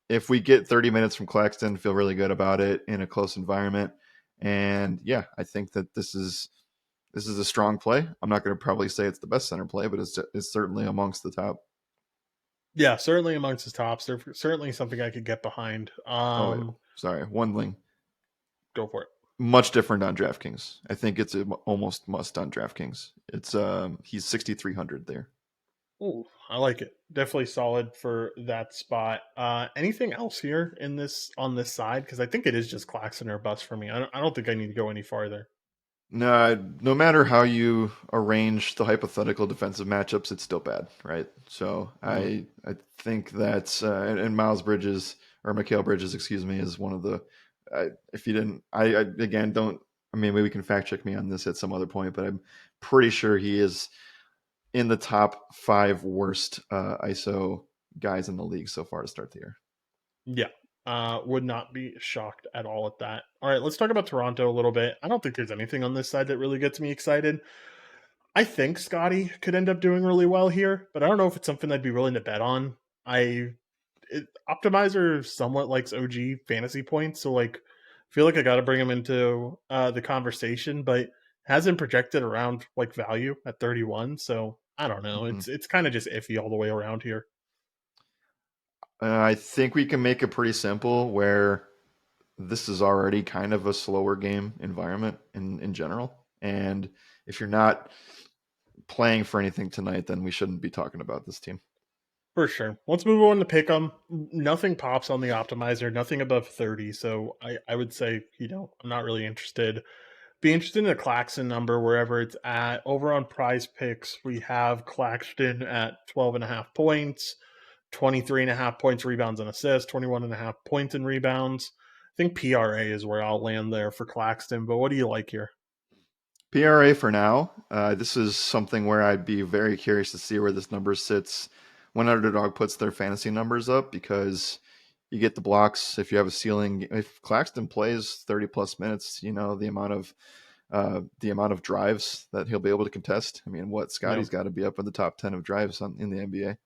if we get 30 minutes from Claxton, feel really good about it in a close environment. And yeah, I think that this is a strong play. I'm not going to probably say it's the best center play, but it's certainly amongst the top. Yeah, certainly amongst his tops. They're certainly something I could get behind. Oh, wait, sorry, one thing. Go for it. Much different on DraftKings. I think it's almost must on DraftKings. It's he's 6,300 there. Ooh, I like it. Definitely solid for that spot. Anything else here in this on this side? Because I think it is just Claxton or bust for me. I don't think I need to go any farther. No matter how you arrange the hypothetical defensive matchups, it's still bad, right? So Mhm. I think that and Miles Bridges or Mikal Bridges, excuse me, is one of the. If you didn't, I again don't. I mean, maybe we can fact check me on this at some other point, but I'm pretty sure he is in the top five worst ISO guys in the league so far to start the year. Yeah. Would not be shocked at all at that. All right, let's talk about Toronto a little bit. I don't think there's anything on this side that really gets me excited. I think Scotty could end up doing really well here, but I don't know if it's something I'd be willing to bet on. Optimizer somewhat likes OG fantasy points, so like I feel like I got to bring him into the conversation, but hasn't projected around like value at 31. So I don't know. Mm-hmm. It's kind of just iffy all the way around here. I think we can make it pretty simple where this is already kind of a slower game environment in general. And if you're not playing for anything tonight, then we shouldn't be talking about this team. For sure. Let's move on to pick 'em. Nothing pops on the optimizer, nothing above 30. So I would say, I'm not really interested. Be interested in the Claxton number wherever it's at. Over on prize picks, we have Claxton at 12.5 points, 23.5 points, rebounds, and assists, 21.5 points and rebounds. I think PRA is where I'll land there for Claxton. But what do you like here? PRA for now. This is something where I'd be very curious to see where this number sits when Underdog puts their fantasy numbers up, because you get the blocks if you have a ceiling. If Claxton plays 30 plus minutes, the amount of drives that he'll be able to contest. I mean, what Yeah. Scotty's got to be up in the top 10 of drives in the NBA.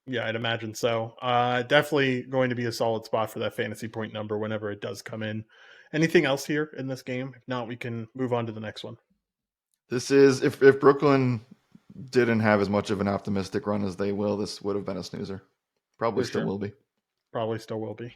Yeah, I'd imagine so. Definitely going to be a solid spot for that fantasy point number whenever it does come in. Anything else here in this game? If not, we can move on to the next one. This is if Brooklyn didn't have as much of an optimistic run as they will, this would have been a snoozer. Probably For still sure. will be. Probably still will be.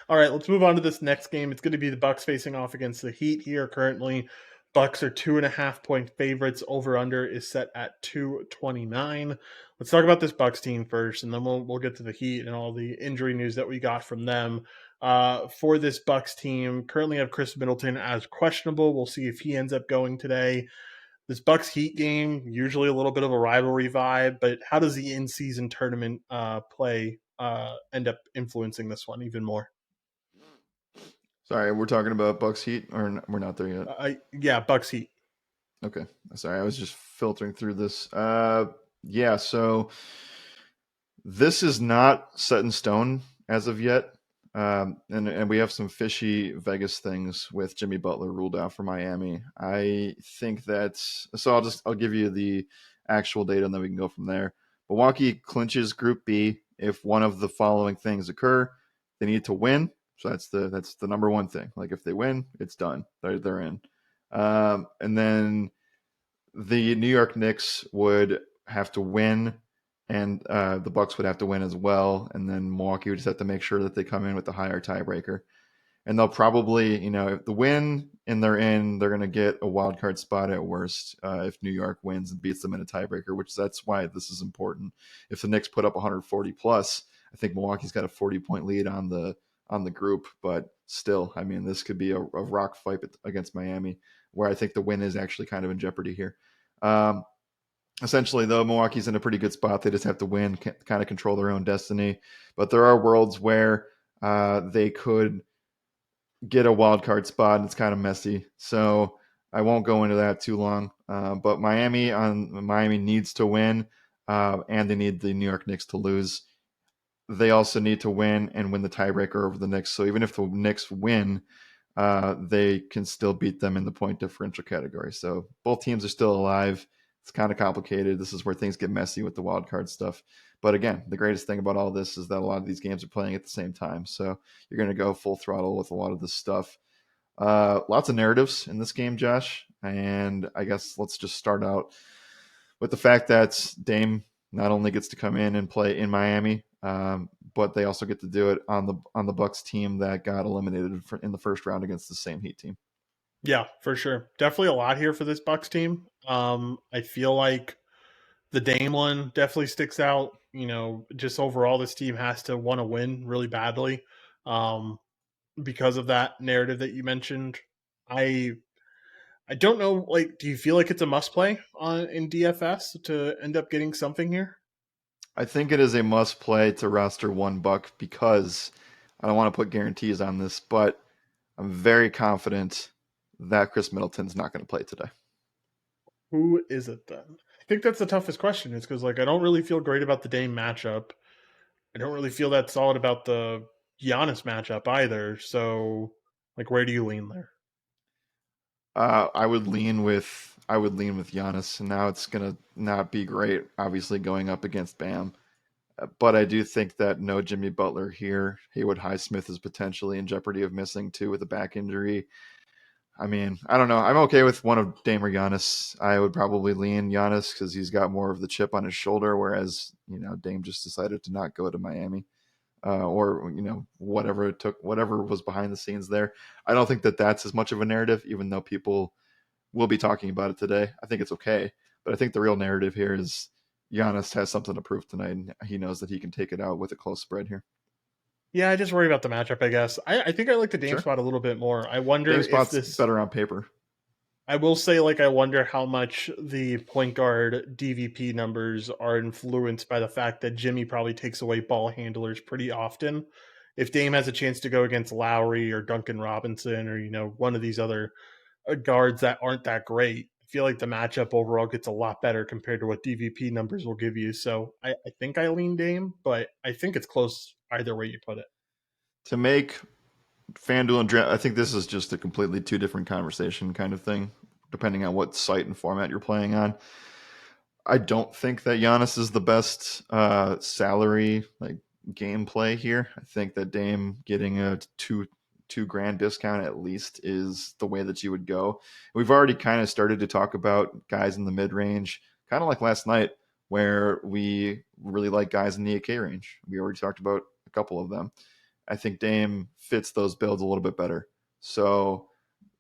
All right, let's move on to this next game. It's going to be the Bucks facing off against the Heat here currently. Bucks are 2.5 point favorites. Over under is set at 229. Let's talk about this Bucks team first, and then we'll get to the Heat and all the injury news that we got from them. For this Bucks team, currently have Chris Middleton as questionable. We'll see if he ends up going today. This Bucks Heat game, usually a little bit of a rivalry vibe, but how does the in season tournament play end up influencing this one even more? Sorry, we're talking about Bucks Heat, or we're not there yet. Yeah, Bucks Heat. Okay, sorry, I was just filtering through this. Yeah, so this is not set in stone as of yet. And we have some fishy Vegas things with Jimmy Butler ruled out for Miami. I think that's so. I'll give you the actual data and then we can go from there. Milwaukee clinches Group B if one of the following things occur. They need to win, so that's the number one thing. Like if they win, it's done. They're in. And then the New York Knicks would have to win, and the Bucks would have to win as well, and then Milwaukee would just have to make sure that they come in with the higher tiebreaker. And they'll probably, if the win and they're in, they're going to get a wild card spot at worst if New York wins and beats them in a tiebreaker, which that's why this is important. If the Knicks put up 140 plus, I think Milwaukee's got a 40-point lead on the group, but still, I mean, this could be a rock fight against Miami, where I think the win is actually kind of in jeopardy here. Um, Essentially, though, Milwaukee's in a pretty good spot. They just have to win, kind of control their own destiny. But there are worlds where they could get a wild card spot, and it's kind of messy. So I won't go into that too long. But Miami needs to win, and they need the New York Knicks to lose. They also need to win and win the tiebreaker over the Knicks. So even if the Knicks win, they can still beat them in the point differential category. So both teams are still alive. It's kind of complicated. This is where things get messy with the wild card stuff. But again, the greatest thing about all this is that a lot of these games are playing at the same time. So you're going to go full throttle with a lot of this stuff. Lots of narratives in this game, Josh. And I guess let's just start out with the fact that Dame not only gets to come in and play in Miami, but they also get to do it on the Bucks team that got eliminated in the first round against the same Heat team. Yeah, for sure. Definitely a lot here for this Bucks team. I feel like the Dame one definitely sticks out. Just overall, this team has to want to win really badly because of that narrative that you mentioned. I I don't know. Like, do you feel like it's a must play on in DFS to end up getting something here? I think it is a must play to roster one Buck, because I don't want to put guarantees on this, but I'm very confident that Chris Middleton's not going to play today. Who is it then? I think that's the toughest question. Is because like I don't really feel great about the Dame matchup. I don't really feel that solid about the Giannis matchup either. So, like, where do you lean there? I would lean with Giannis, and now it's gonna not be great, obviously going up against Bam. But I do think that no Jimmy Butler here. Haywood Highsmith is potentially in jeopardy of missing too with a back injury. I mean, I don't know. I'm okay with one of Dame or Giannis. I would probably lean Giannis because he's got more of the chip on his shoulder, whereas Dame just decided to not go to Miami, or whatever it took, whatever was behind the scenes there. I don't think that that's as much of a narrative, even though people will be talking about it today. I think it's okay, but I think the real narrative here is Giannis has something to prove tonight, and he knows that he can take it out with a close spread here. Yeah, I just worry about the matchup. I guess I think I like the Dame Sure, spot a little bit more. I wonder Dame if spot's this. better on paper. I will say, like, I wonder how much the point guard DVP numbers are influenced by the fact that Jimmy probably takes away ball handlers pretty often. If Dame has a chance to go against Lowry or Duncan Robinson or one of these other guards that aren't that great, I feel like the matchup overall gets a lot better compared to what DVP numbers will give you. So I think I lean Dame, but I think it's close either way you put it. To make FanDuel and draft, I think this is just a completely two different conversation kind of thing, depending on what site and format you're playing on. I don't think that Giannis is the best salary like gameplay here. I think that Dame getting a two grand discount at least is the way that you would go. We've already kind of started to talk about guys in the mid range, kind of like last night, where we really like guys in the 8K range. We already talked about a couple of them. I think Dame fits those builds a little bit better. So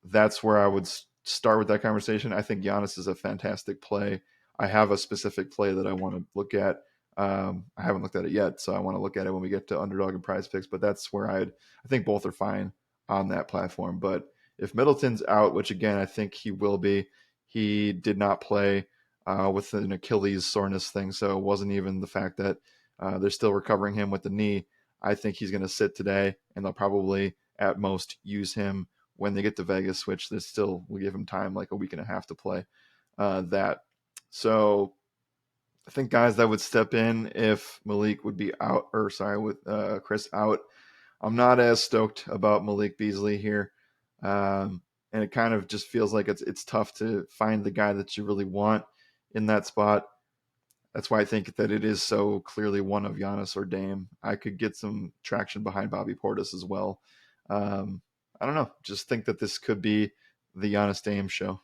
that's where I would start with that conversation. I think Giannis is a fantastic play. I have a specific play that I want to look at. I haven't looked at it yet, so I want to look at it when we get to Underdog and PrizePicks. But that's where I think both are fine on that platform. But if Middleton's out, which again I think he will be, he did not play with an Achilles soreness thing, so it wasn't even the fact that they're still recovering him with the knee. I think he's going to sit today, and they'll probably at most use him when they get to Vegas, which they still will give him time, like a week and a half to play that. So I think guys that would step in if Malik would be out, or sorry, with Chris out. I'm not as stoked about Malik Beasley here. And it kind of just feels like it's tough to find the guy that you really want in that spot. That's why I think that it is so clearly one of Giannis or Dame. I could get some traction behind Bobby Portis as well. I don't know. Just think that this could be the Giannis Dame show.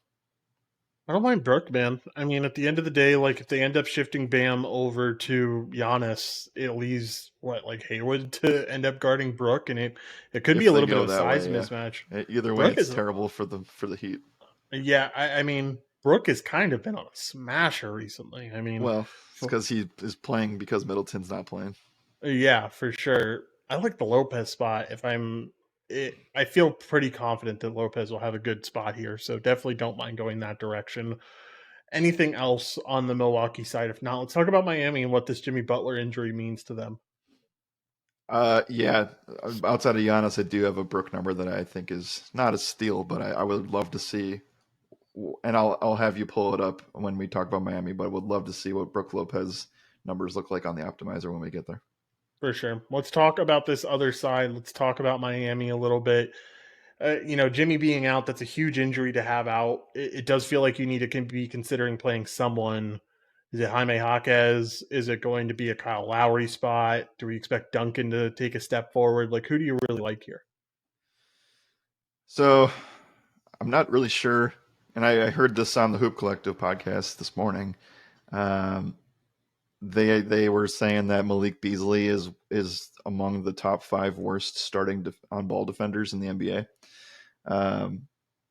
I don't mind Brook, man. I mean, at the end of the day, like if they end up shifting Bam over to Giannis, it leaves what like Haywood to end up guarding Brook, and it could be If a they little bit go of a that size way, yeah. mismatch. Either way, Brook it's is terrible for the Heat. yeah. I mean, Brook has kind of been on a smasher recently. I mean, Well, it's because he is playing because Middleton's not playing. yeah, for sure. I like the Lopez spot. I feel pretty confident that Lopez will have a good spot here, so definitely don't mind going that direction. Anything else on the Milwaukee side? If not, let's talk about Miami and what this Jimmy Butler injury means to them. Yeah. Outside of Giannis, I do have a Brook number that I think is not a steal, but I would love to see. And I'll have you pull it up when we talk about Miami, but I would love to see what Brook Lopez numbers look like on the optimizer when we get there. For sure. Let's talk about this other side. Let's talk about Miami a little bit. Jimmy being out, that's a huge injury to have out. It does feel like you need to be considering playing someone. Is it Jaime Jaquez? Is it going to be a Kyle Lowry spot? Do we expect Duncan to take a step forward? Like, who do you really like here? So I'm not really sure. And I heard this on the Hoop Collective podcast this morning. Um, they were saying that Malik Beasley is among the top five worst starting on ball defenders in the NBA.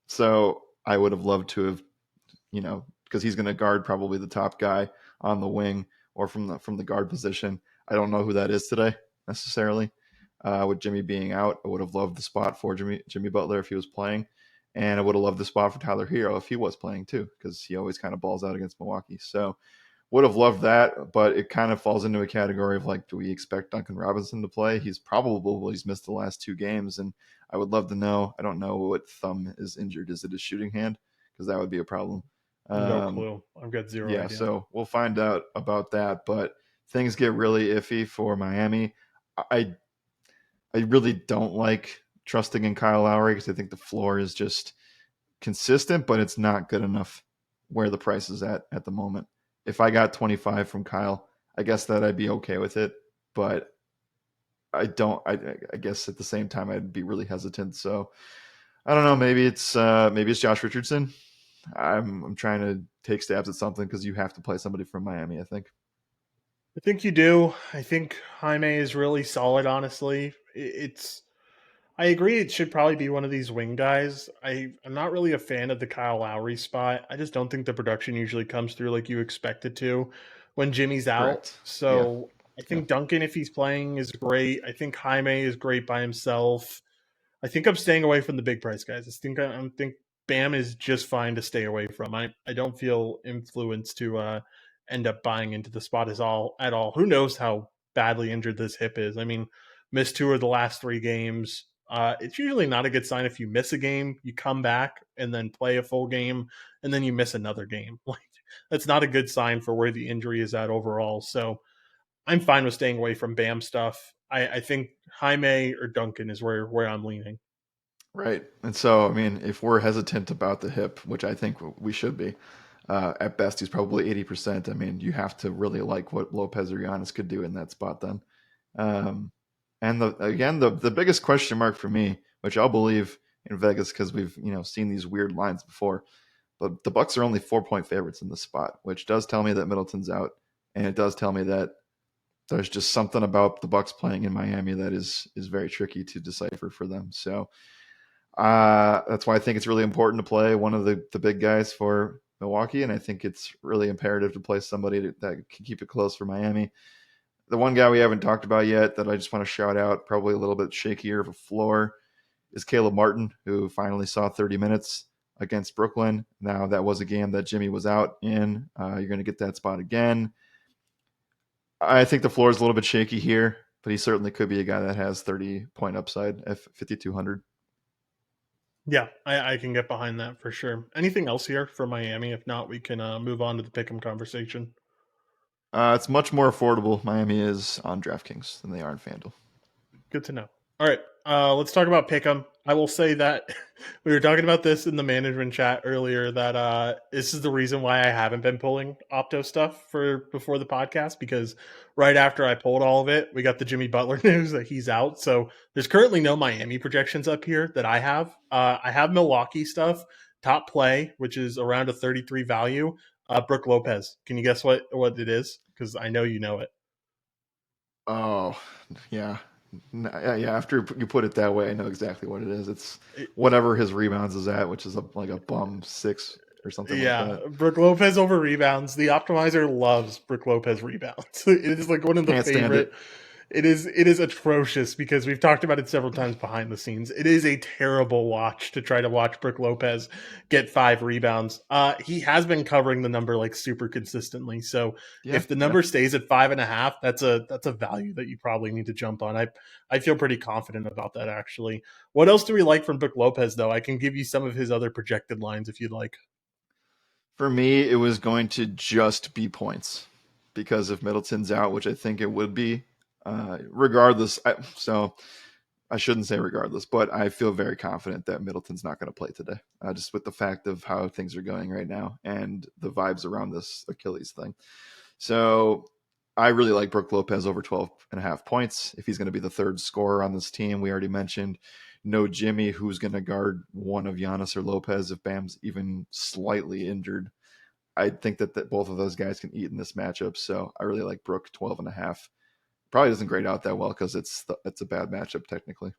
So I would have loved to have, because he's going to guard probably the top guy on the wing or from the guard position. I don't know who that is today necessarily. With Jimmy being out, I would have loved the spot for Jimmy Butler if he was playing, and I would have loved the spot for Tyler Hero if he was playing too, because he always kind of balls out against Milwaukee. So would have loved that, but it kind of falls into a category of like, do we expect Duncan Robinson to play? He's missed the last two games, and I would love to know. I don't know what thumb is injured. Is it his shooting hand? Because that would be a problem. No Um, clue. I've got zero yeah, idea. so we'll find out about that. But things get really iffy for Miami. I I really don't like trusting in Kyle Lowry because I think the floor is just consistent, but it's not good enough where the price is at the moment. If I got 25 from Kyle, I guess that I'd be okay with it, but I don't. I guess at the same time I'd be really hesitant. So I don't know. Maybe it's Josh Richardson. I'm trying to take stabs at something because you have to play somebody from Miami. I think. I think you do. I think Jaime is really solid, honestly. It's I agree it should probably be one of these wing guys. I'm not really a fan of the Kyle Lowry spot. I just don't think the production usually comes through like you expect it to when Jimmy's out. Correct. Yeah. So I Yeah. think Duncan, if he's playing, is great. I think Jaime is great by himself. I think I'm staying away from the big price guys. I think Bam is just fine to stay away from. I don't feel influenced to end up buying into the spot at all. Who knows how badly injured this hip is? I mean, missed two of the last three games. It's usually not a good sign if you miss a game, you come back and then play a full game, and then you miss another game. Like that's not a good sign for where the injury is at overall. So I'm fine with staying away from Bam stuff. I think Jaime or Duncan is where I'm leaning. Right. And so, I mean, if we're hesitant about the hip, which I think we should be, at best he's probably 80%. I mean, you have to really like what Lopez or Giannis could do in that spot then. Um, and the biggest question mark for me, which I'll believe in Vegas because we've seen these weird lines before, but the Bucks are only 4-point favorites in this spot, which does tell me that Middleton's out, and it does tell me that there's just something about the Bucks playing in Miami that is very tricky to decipher for them. So that's why I think it's really important to play one of the big guys for Milwaukee, and I think it's really imperative to play somebody that can keep it close for Miami. The one guy we haven't talked about yet that I just want to shout out, probably a little bit shakier of a floor, is Caleb Martin, who finally saw 30 minutes against Brooklyn. Now, that was a game that Jimmy was out in. You're going to get that spot again. I think the floor is a little bit shaky here, but he certainly could be a guy that has 30-point upside at 5,200. Yeah, I can get behind that for sure. Anything else here for Miami? If not, we can move on to the pick'em conversation. It's much more affordable. Miami is on DraftKings than they are in FanDuel. Good to know. All right, let's talk about Pick'em. I will say that we were talking about this in the management chat earlier. That this is the reason why I haven't been pulling Opto stuff for before the podcast because right after I pulled all of it, we got the Jimmy Butler news that he's out. So there's currently no Miami projections up here that I have. I have Milwaukee stuff, top play, which is around a 33 value. Brooke Lopez. Can you guess what it is? Because I know you know it. Oh, yeah. Yeah, after you put it that way, I know exactly what it is. It's It- whatever his rebounds is at, which is like a bum 6 or something like Yeah, that. Brooke Lopez over rebounds. The optimizer loves Brooke Lopez rebounds. It is like one of the Can't stand favorite. it. It is atrocious because we've talked about it several times behind the scenes. It is a terrible watch to try to watch Brooke Lopez get 5 rebounds. He has been covering the number like super consistently. So Yeah, if the yeah. number stays at 5.5, that's a value that you probably need to jump on. I feel pretty confident about that actually. What else do we like from Brooke Lopez though? I can give you some of his other projected lines if you'd like. For me, it was going to just be points because if Middleton's out, which I think it would be, regardless. So I shouldn't say regardless, but I feel very confident that Middleton's not going to play today, just with the fact of how things are going right now and the vibes around this Achilles thing. So I really like Brooke Lopez over 12.5 points. If he's going to be the third scorer on this team, we already mentioned no Jimmy, who's going to guard one of Giannis or Lopez if Bam's even slightly injured. I think that both of those guys can eat in this matchup. So I really like Brooke 12.5. Probably doesn't grade out that well because it's a bad matchup technically.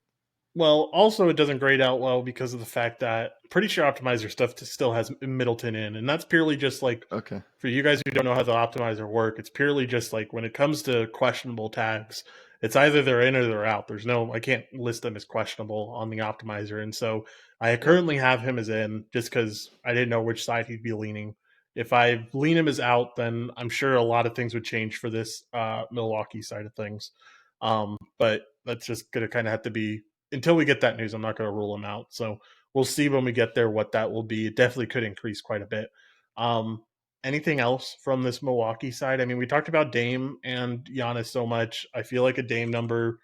Well, also it doesn't grade out well because of the fact that pretty sure optimizer stuff still has Middleton in, and that's purely just like Okay. for you guys who don't know how the optimizer work. It's purely just like when it comes to questionable tags, it's either they're in or they're out. There's no I can't list them as questionable on the optimizer, and so I Yep. currently have him as in just because I didn't know which side he'd be leaning. If I lean him as out, then I'm sure a lot of things would change for this Milwaukee side of things. But that's just going to kind of have to be until we get that news. I'm not going to rule him out. So we'll see when we get there what that will be. It definitely could increase quite a bit. Um, Anything else from this Milwaukee side? I mean, we talked about Dame and Giannis so much. I feel like a Dame number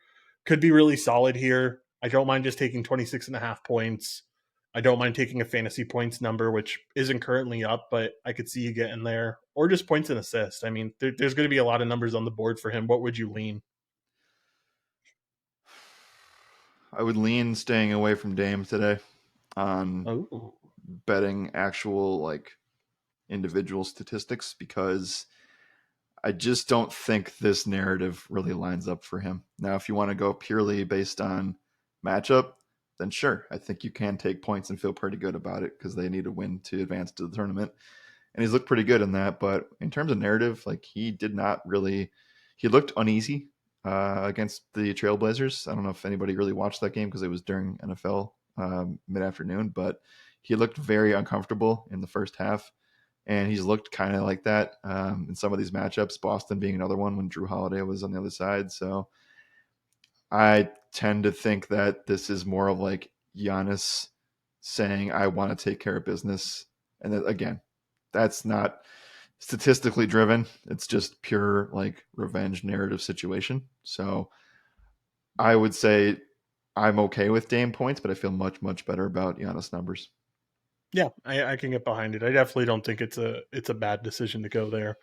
could be really solid here. I don't mind just taking 26.5 points. I don't mind taking a fantasy points number, which isn't currently up, but I could see you getting there, or just points and assists. I mean, there's going to be a lot of numbers on the board for him. What would you lean? I would lean staying away from Dame today on Oh, betting actual like individual statistics because I just don't think this narrative really lines up for him. Now, if you want to go purely based on matchup, then sure, I think you can take points and feel pretty good about it because they need a win to advance to the tournament. And he's looked pretty good in that. But in terms of narrative, like he did not really, he looked uneasy against the Trailblazers. I don't know if anybody really watched that game because it was during NFL mid afternoon, but he looked very uncomfortable in the first half and he's looked kind of like that in some of these matchups. Boston being another one when Drew Holiday was on the other side. So I tend to think that this is more of like Giannis saying, I want to take care of business. And that, again, that's not statistically driven. It's just pure like revenge narrative situation. So I would say I'm okay with Dame points, but I feel much, much better about Giannis numbers. Yeah, I can get behind it. I definitely don't think it's a bad decision to go there.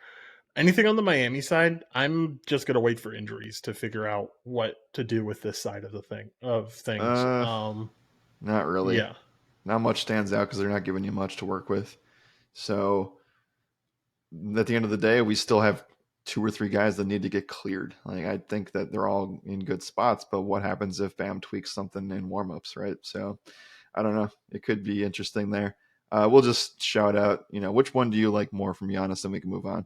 Anything on the Miami side, I'm just gonna wait for injuries to figure out what to do with this side of the things. Uh, Not really. Yeah, Not much stands out because they're not giving you much to work with. So at the end of the day, we still have two or three guys that need to get cleared. Like I think that they're all in good spots, but what happens if Bam tweaks something in warmups, right? So I don't know. It could be interesting there. We'll just shout out, which one do you like more from Giannis, and we can move on.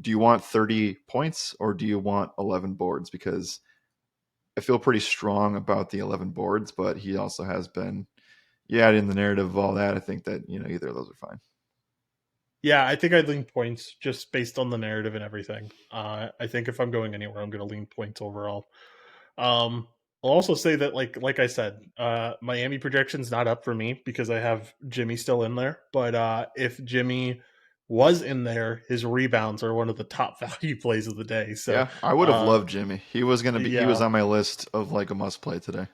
Do you want 30 points or do you want 11 boards? Because I feel pretty strong about the 11 boards, but he also has been, yeah, in the narrative of all that. I think that, either of those are fine. yeah. I think I'd lean points just based on the narrative and everything. I think if I'm going anywhere, I'm gonna lean points overall. Um, I'll also say that, like I said, Miami projection's not up for me because I have Jimmy still in there. But if Jimmy was in there, his rebounds are one of the top value plays of the day. So Yeah, I would have uh, loved Jimmy. He was yeah, on my list of like a must play today.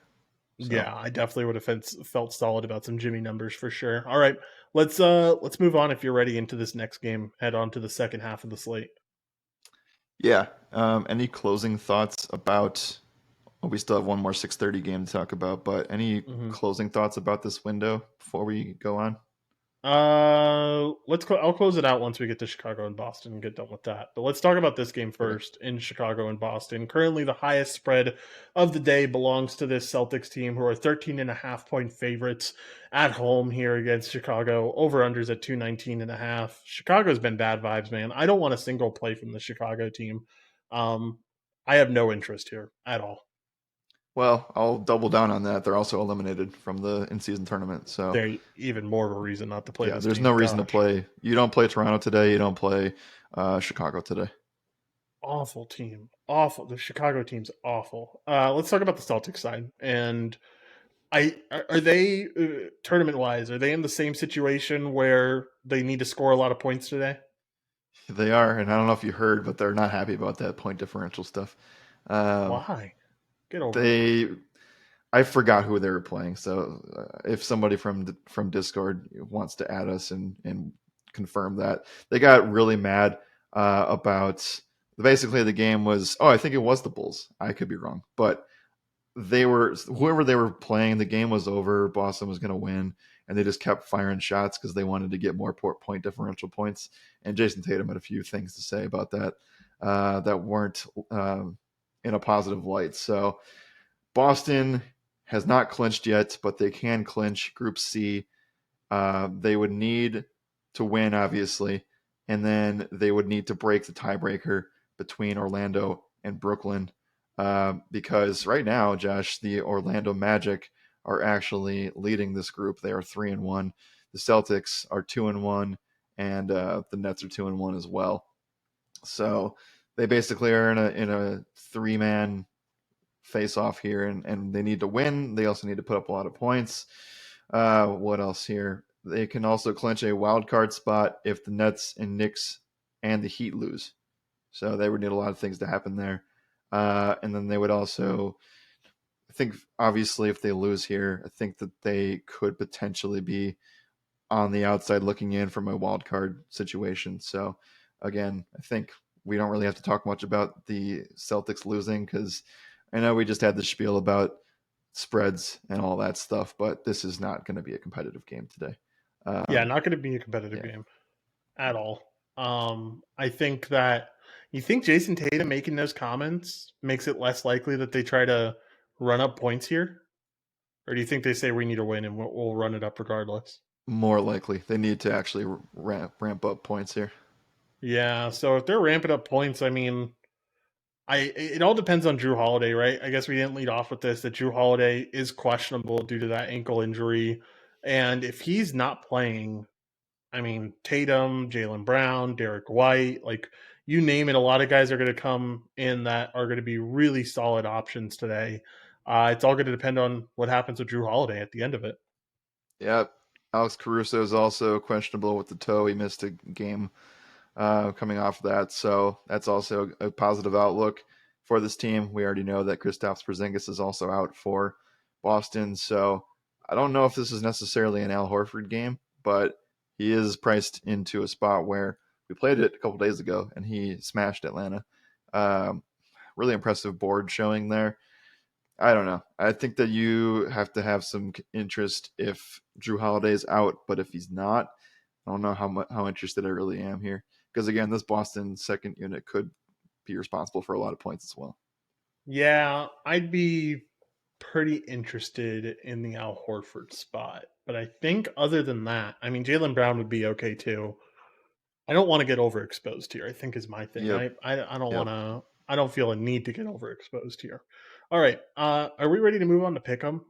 So yeah, I definitely would have felt solid about some Jimmy numbers for sure. All right, let's move on if you're ready into this next game. Head on to the second half of the slate. yeah. Any closing thoughts about? Well, we still have one more 6:30 game to talk about, but any Mhm. closing thoughts about this window before we go on? I'll close it out once we get to Chicago and Boston and get done with that. But let's talk about this game Okay. first in Chicago and Boston. Currently, the highest spread of the day belongs to this Celtics team, who are 13.5 point favorites at home here against Chicago. Over unders at 219.5. Chicago's been bad vibes, man. I don't want a single play from the Chicago team. Um, I have no interest here at all. Well, I'll double down on that. They're also eliminated from the in-season tournament, so They're even more of a reason not to play yeah, this there's no team. reason to Gosh. play. You don't play Toronto today. You don't play Chicago today. Awful team. Awful. The Chicago team's awful. Let's talk about the Celtics side. And are they tournament wise? Are they in the same situation where they need to score a lot of points today? They are, and I don't know if you heard, but they're not happy about that point differential stuff. Um, Why? Get over it. they I forgot who they were playing. So if somebody from Discord wants to add us and confirm that, they got really mad about basically the game was. Oh, I think it was the Bulls. I could be wrong, but they were whoever they were playing. The game was over. Boston was going to win, and they just kept firing shots because they wanted to get more point differential points. And Jason Tatum had a few things to say about that that weren't in a positive light. So Boston has not clinched yet, but they can clinch Group C. They would need to win, obviously, and then they would need to break the tiebreaker between Orlando and Brooklyn. Because right now, Josh, the Orlando Magic are actually leading this group. They are 3-1. The Celtics are 2-1, and the Nets are 2-1 as well. So they basically are in a three-man face off here, and they need to win. They also need to put up a lot of points. What else here? They can also clinch a wild card spot if the Nets and Knicks and the Heat lose. So they would need a lot of things to happen there. And then they would also, I think, obviously, if they lose here, I think that they could potentially be on the outside looking in from a wild card situation. So again, I think we don't really have to talk much about the Celtics losing because I know we just had the spiel about spreads and all that stuff, but this is not going to be a competitive game today. Yeah, Um, not going to be a competitive yeah, game at all. I think that you think Jason Tatum making those comments makes it less likely that they try to run up points here, or do you think they say we need to win and we'll run it up regardless? more likely they need to actually ramp up points here. Yeah, so if they're ramping up points, I mean, it all depends on Drew Holiday, right? I guess we didn't lead off with this that Drew Holiday is questionable due to that ankle injury, and if he's not playing, I mean, Tatum, Jalen Brown, Derek White, like you name it, a lot of guys are going to come in that are going to be really solid options today. It's all going to depend on what happens with Drew Holiday at the end of it. Yeah, Alex Caruso is also questionable with the toe. He missed a game coming off that, so that's also a positive outlook for this team. We already know that Kristaps Porzingis is also out for Boston, so I don't know if this is necessarily an Al Horford game, but he is priced into a spot where we played it a couple days ago and he smashed Atlanta. Um, really impressive board showing there. I don't know. I think that you have to have some interest if Drew Holiday's out, but if he's not, I don't know how interested I really am here. Because again, this Boston second unit could be responsible for a lot of points as well. Yeah, I'd be pretty interested in the Al Horford spot. But I think other than that, I mean, Jalen Brown would be okay too. I don't want to get overexposed here, I think is my thing. Yep. I don't want Yep. to, I don't feel a need to get overexposed here. All right. Are we ready to move on to pick 'em?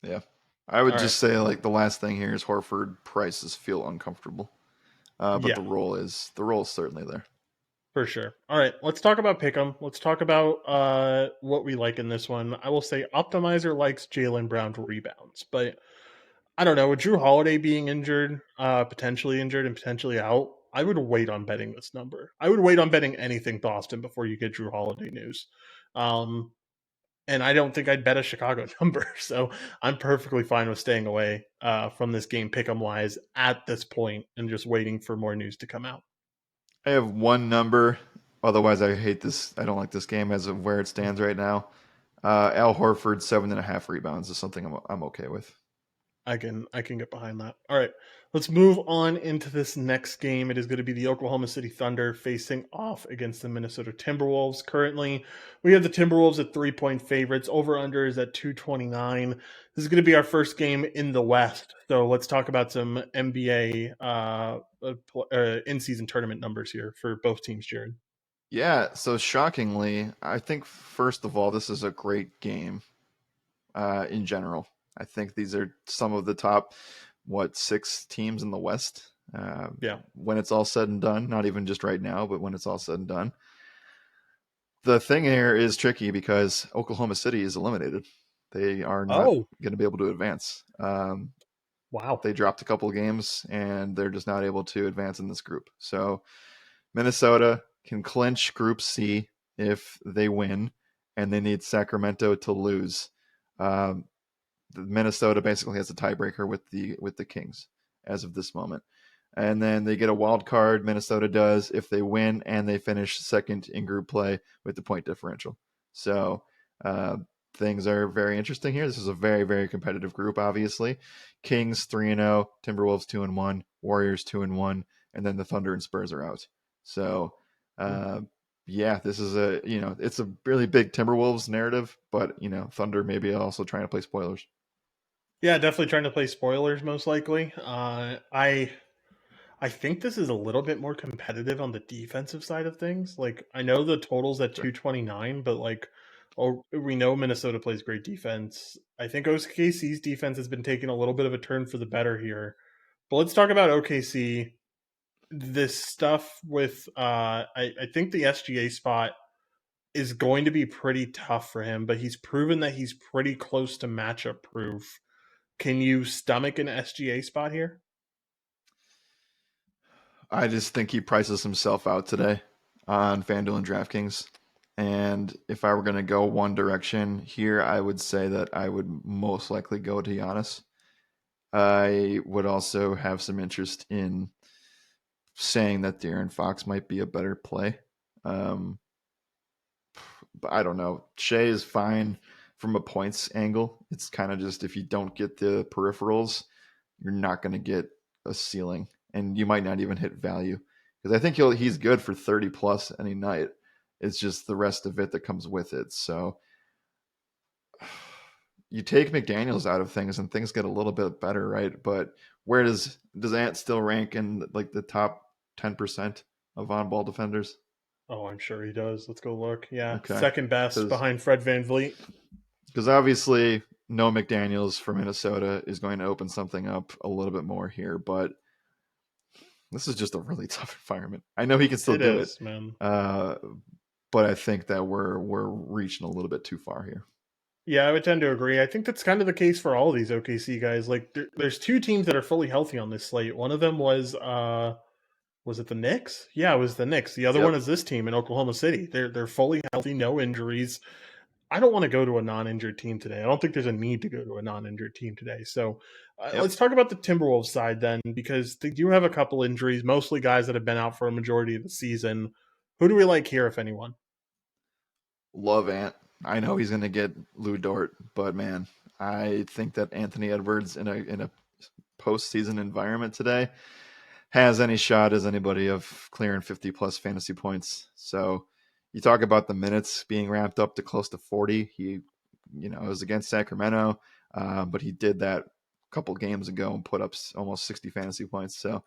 Yeah. I would All right. just say like the last thing here is Horford prices feel uncomfortable. But Yeah. the role is certainly there. For sure. All right, let's talk about Pick'em. Let's talk about what we like in this one. I will say Optimizer likes Jalen Brown to rebounds, but I don't know. With Drew Holiday being injured, potentially injured, and potentially out, I would wait on betting this number. I would wait on betting anything Boston before you get Drew Holiday news. Um, and I don't think I'd bet a Chicago number, so I'm perfectly fine with staying away from this game Pick'em wise at this point and just waiting for more news to come out. I have one number. Otherwise, I hate this. I don't like this game as of where it stands right now. Al Horford 7.5 rebounds is something I'm okay with. I can get behind that. All right. Let's move on into this next game. It is going to be the Oklahoma City Thunder facing off against the Minnesota Timberwolves. Currently, we have the Timberwolves at 3-point favorites. Over under is at 229. This is going to be our first game in the West. So let's talk about some NBA in-season tournament numbers here for both teams, Jared. Yeah, so shockingly, I think first of all, this is a great game in general. I think these are some of the top, six teams in the West Yeah. when it's all said and done. Not even just right now, but when it's all said and done. The thing here is tricky because Oklahoma City is eliminated. They are not Oh, going to be able to advance. wow. They dropped a couple of games and they're just not able to advance in this group. So Minnesota can clinch Group C if they win, and they need Sacramento to lose. Um, Minnesota basically has a tiebreaker with the Kings as of this moment, and then they get a wild card. Minnesota does if they win and they finish second in group play with the point differential. So uh, things are very interesting here. This is a very very competitive group. Obviously, Kings 3-0, Timberwolves 2-1, Warriors 2-1, and then the Thunder and Spurs are out. So. Uh, yeah, this is it's a really big Timberwolves narrative, but Thunder maybe also trying to play spoilers. Yeah, definitely trying to play spoilers most likely. I think this is a little bit more competitive on the defensive side of things. Like I know the totals at Sure. 229, but like oh we know Minnesota plays great defense. I think OKC's defense has been taking a little bit of a turn for the better here. But let's talk about OKC. This stuff with I think the SGA spot is going to be pretty tough for him, but he's proven that he's pretty close to matchup proof. Can you stomach an SGA spot here? I just think he prices himself out today on FanDuel and DraftKings. And if I were going to go one direction here, I would say that I would most likely go to Giannis. I would also have some interest in saying that De'Aaron Fox might be a better play. Um, but I don't know. Shea is fine from a points angle. It's kind of just if you don't get the peripherals, you're not going to get a ceiling, and you might not even hit value because I think he's good for 30 plus any night. It's just the rest of it that comes with it. So you take McDaniels out of things, and things get a little bit better, right? But where does Ant still rank in like the top 10% of on ball defenders? Oh, I'm sure he does. Let's go look. Yeah, Okay, second best because behind Fred Van Vliet. obviously no McDaniels for Minnesota is going to open something up a little bit more here, but this is just a really tough environment. I know he can still It do it, is, man. uh, but I think that we're reaching a little bit too far here. Yeah, I would tend to agree. I think that's kind of the case for all of these OKC guys. Like, there's two teams that are fully healthy on this slate. One of them was it the Knicks? Yeah, it was the Knicks. The other one Yep. is this team in Oklahoma City. They're fully healthy, no injuries. I don't want to go to a non-injured team today. I don't think there's a need to go to a non-injured team today. So Yep. let's talk about the Timberwolves side then, because they do have a couple injuries, mostly guys that have been out for a majority of the season. Who do we like here, if anyone? Love Ant. I know he's going to get Lou Dort, but man, I think that Anthony Edwards in a postseason environment today has any shot as anybody of clearing 50 plus fantasy points. So you talk about the minutes being ramped up to close to 40. It was against Sacramento, but he did that a couple games ago and put up almost 60 fantasy points. So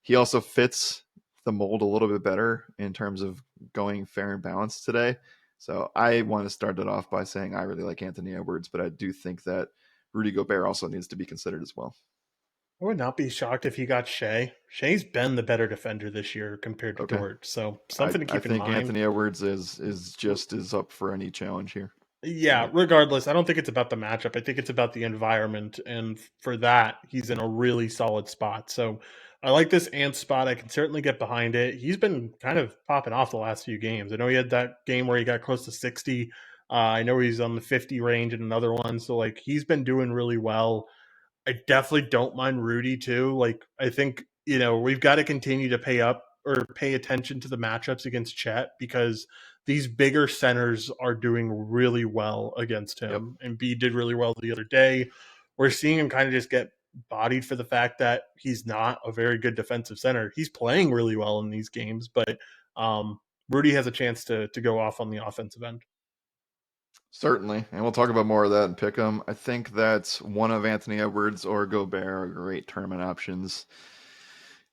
he also fits the mold a little bit better in terms of going fair and balanced today. So I want to start it off by saying I really like Anthony Edwards, but I do think that Rudy Gobert also needs to be considered as well. I would not be shocked if he got Shea. Shea's been the better defender this year compared to Okay. Dort, so I, something to I keep in think mind. Anthony Edwards is just is up for any challenge here Yeah, tonight. regardless, I don't think it's about the matchup. I think it's about the environment. And for that, he's in a really solid spot. So I like this Ant spot. I can certainly get behind it. He's been kind of popping off the last few games. I know he had that game where he got close to 60. I know he's on the 50 range in another one. So, like, he's been doing really well. I definitely don't mind Rudy too. Like, I think, we've got to continue to pay up or pay attention to the matchups against Chet, because these bigger centers are doing really well against Yep. him. And B did really well the other day. We're seeing him kind of just get bodied for the fact that he's not a very good defensive center. He's playing really well in these games, but Rudy has a chance to go off on the offensive end. Certainly. And we'll talk about more of that and pick 'em. I think that one of Anthony Edwards or Gobert are great tournament options.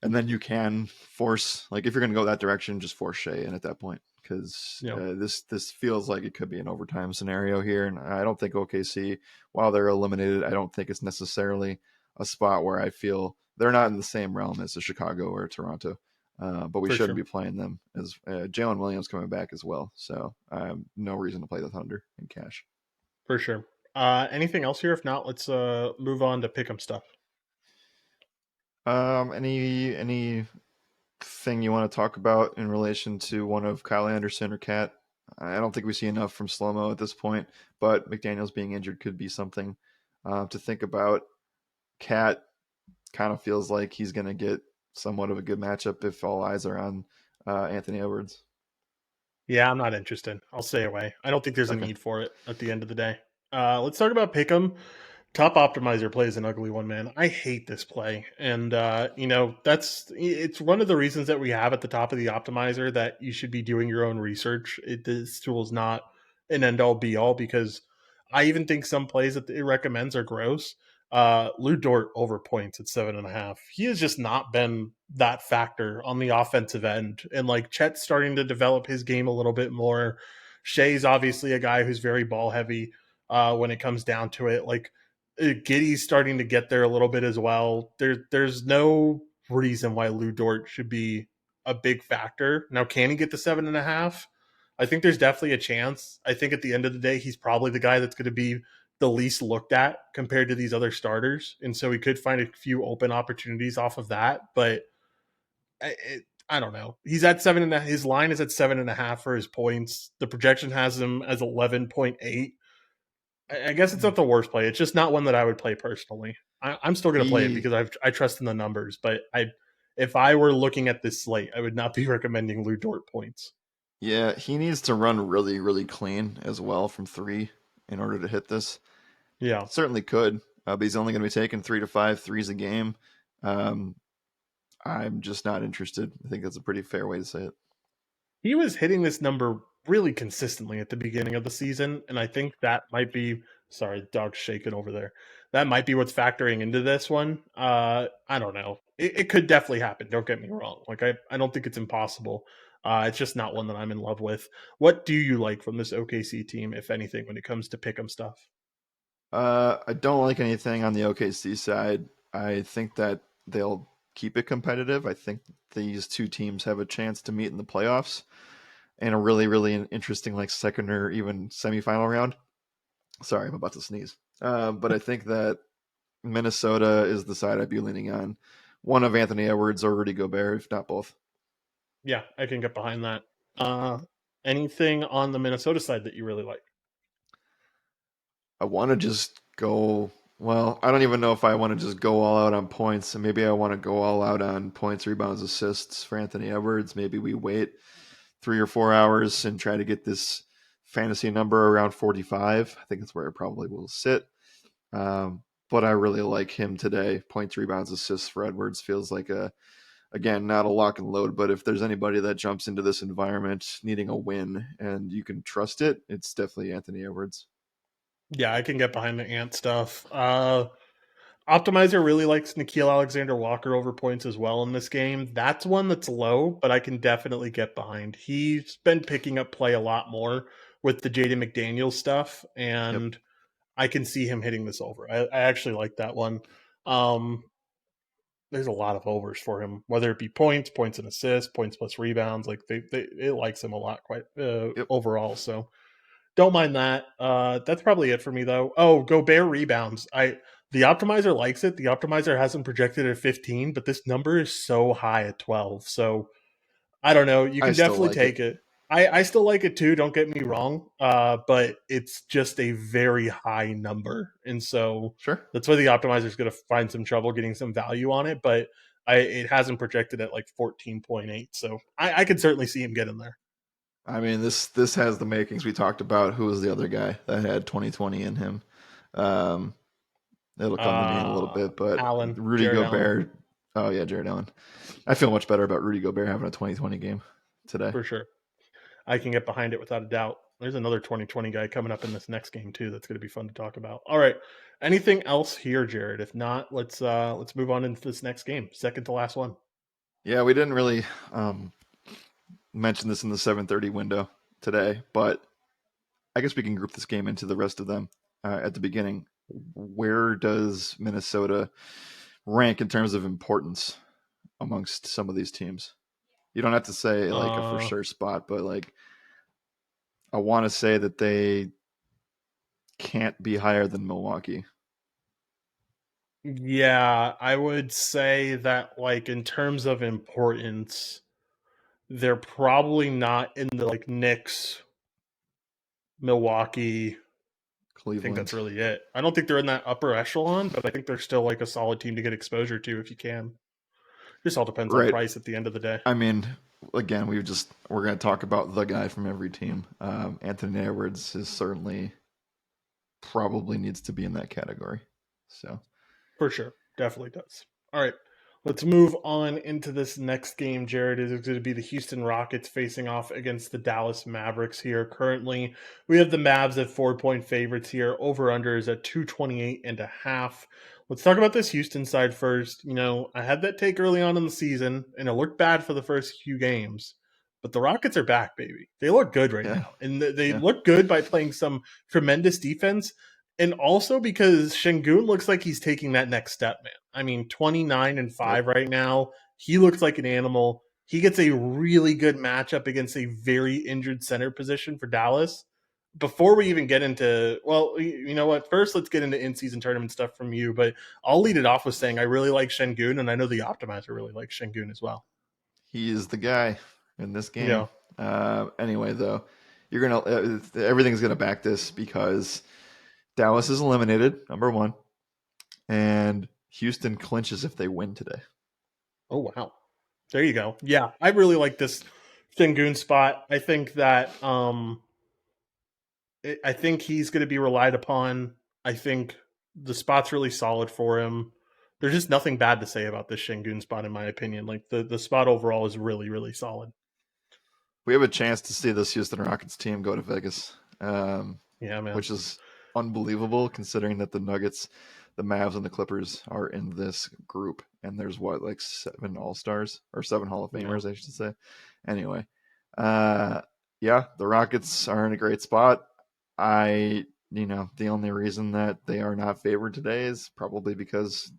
And then you can force, like, if you're going to go that direction, just force Shea in at that point, because You know, this feels like it could be an overtime scenario here. And I don't think OKC, while they're eliminated, I don't think it's necessarily a spot where I feel they're not in the same realm as a Chicago or Toronto. But we for shouldn't sure. be playing them as Jalen Williams coming back as well. So no reason to play the Thunder in cash. For sure. Anything else here? If not, let's move on to pick 'em stuff. Any thing you want to talk about in relation to one of Kyle Anderson or Cat? I don't think we see enough from Slow-Mo at this point, but McDaniels being injured could be something to think about. Cat kind of feels like he's going to get somewhat of a good matchup if all eyes are on Anthony Edwards. Yeah, I'm not interested. I'll stay away. I don't think there's a Okay. need for it at the end of the day. Let's talk about Pick'em. Top optimizer plays an ugly one, man. I hate this play, and it's one of the reasons that we have at the top of the optimizer that you should be doing your own research. This tool is not an end all be all, because I even think some plays that it recommends are gross. Lou Dort over points at 7.5. He has just not been that factor on the offensive end, and like Chet's starting to develop his game a little bit more. Shea's obviously a guy who's very ball heavy when it comes down to it. Like, Giddy's starting to get there a little bit as well. There's no reason why Lou Dort should be a big factor. Now, can he get the 7.5? I think there's definitely a chance. I think at the end of the day, he's probably the guy that's going to be the least looked at compared to these other starters, and so he could find a few open opportunities off of that. But I don't know. He's at 7.5. His line is at 7.5 for his points. The projection has him as 11.8. I guess it's not the worst play. It's just not one that I would play personally. I'm still going to play it He because I trust in the numbers. But if I were looking at this slate, I would not be recommending Lou Dort points. Yeah, he needs to run really, really clean as well from three in order to hit this. Yeah, Certainly could, but he's only going to be taking 3 to 5 threes a game. Um, I'm just not interested. I think that's a pretty fair way to say it. he was hitting this number really consistently at the beginning of the season, and I think that might be. Sorry, dog's shaking over there. That might be what's factoring into this one. I don't know. It could definitely happen. Don't get me wrong. Like, I don't think it's impossible. It's just not one that I'm in love with. What do you like from this OKC team, if anything, when it comes to pick'em stuff? I don't like anything on the OKC side. I think that they'll keep it competitive. I think these two teams have a chance to meet in the playoffs in a really, really interesting, like, second or even semifinal round. Sorry, I'm about to sneeze. But I think that Minnesota is the side I'd be leaning on. One of Anthony Edwards or Rudy Gobert, if not both. Yeah, I can get behind that. Uh, Anything on the Minnesota side that you really like? I want to just go. Well, I don't even know if I want to just go all out on points. And maybe I want to go all out on points, rebounds, assists for Anthony Edwards. Maybe we wait 3 or 4 hours and try to get this fantasy number around 45. I think that's where it probably will sit. But I really like him today. Points, rebounds, assists for Edwards feels like again, not a lock and load, but if there's anybody that jumps into this environment needing a win and you can trust it, it's definitely Anthony Edwards. Yeah, I can get behind the Ant stuff. Optimizer really likes Nikhil Alexander Walker over points as well in this game. That's one that's low, but I can definitely get behind. He's been picking up play a lot more with the Jaden McDaniels stuff, Yep. and I can see him hitting this over. I actually like that one. Um, there's a lot of overs for him, whether it be points, points and assists, points plus rebounds. Like it likes him a lot quite Yep. overall. So don't mind that. That's probably it for me though. Oh, Gobert rebounds. The optimizer likes it. The optimizer hasn't projected at 15, but this number is so high at 12. So I don't know. You I can still definitely like it. take it. I still like it too. Don't get me wrong. But it's just a very high number, and so Sure. that's why the optimizer is going to find some trouble getting some value on it. But it hasn't projected at like 14.8, so I could certainly see him get in there. I mean, this has the makings we talked about. Who was the other guy that had 2020 in him? Um, it'll come to me in a little bit, but Allen, Rudy Jared Allen, Gobert. Oh yeah, Jared Allen. I feel much better about Rudy Gobert having a 2020 game today. for sure. I can get behind it without a doubt. There's another 2020 guy coming up in this next game too. That's going to be fun to talk about. All right. Anything else here, Jared? If not, let's move on into this next game, second to last one. Yeah, we didn't really mention this in the 7:30 window today, but I guess we can group this game into the rest of them at the beginning. Where does Minnesota rank in terms of importance amongst some of these teams? You don't have to say like a for Uh, sure spot, but like I want to say that they can't be higher than Milwaukee. yeah, I would say that like in terms of importance, they're probably not in the like Knicks, Milwaukee. I think that's Cleveland. really it. I don't think they're in that upper echelon, but I think they're still like a solid team to get exposure to if you can. Just all depends on Right. price at the end of the day. I mean, again, we're going to talk about the guy from every team. Anthony Edwards is certainly probably needs to be in that category. So For sure. Definitely does. All right. Let's move on into this next game, Jared. It is going to be the Houston Rockets facing off against the Dallas Mavericks here. Currently, we have the Mavs at 4-point favorites here. Over under is at 228 and a half. Let's talk about this Houston side first. You know, I had that take early on in the season, and it looked bad for the first few games. But the Rockets are back, baby. They look good right yeah, now. And they yeah, look good by playing some tremendous defense and also because Şengün looks like he's taking that next step, man. I mean, 29 and yep. 5 right now. He looks like an animal. He gets a really good matchup against a very injured center position for Dallas. Before we even get into, well, you know what? First, let's get into in-season tournament stuff from you. But I'll lead it off with saying I really like Şengün, and I know the optimizer really likes Şengün as well. He is the guy in this game. Yeah. Anyway, though, you're gonna everything's gonna back this because Dallas is eliminated, number one, and Houston clinches if they win today. Oh wow. There you go. Yeah, I really like this Şengün spot. I think that I think he's going to be relied upon. I think the spot's really solid for him. There's just nothing bad to say about this Şengün spot, in my opinion. Like the spot overall is really, really solid. We have a chance to see this Houston Rockets team go to Vegas, Yeah, man, which is unbelievable considering that the Nuggets, the Mavs, and the Clippers are in this group, and there's what like 7 All-Stars or 7 Hall of Famers, yeah, I should say. Anyway, uh, yeah, the Rockets are in a great spot. The only reason that they are not favored today is probably because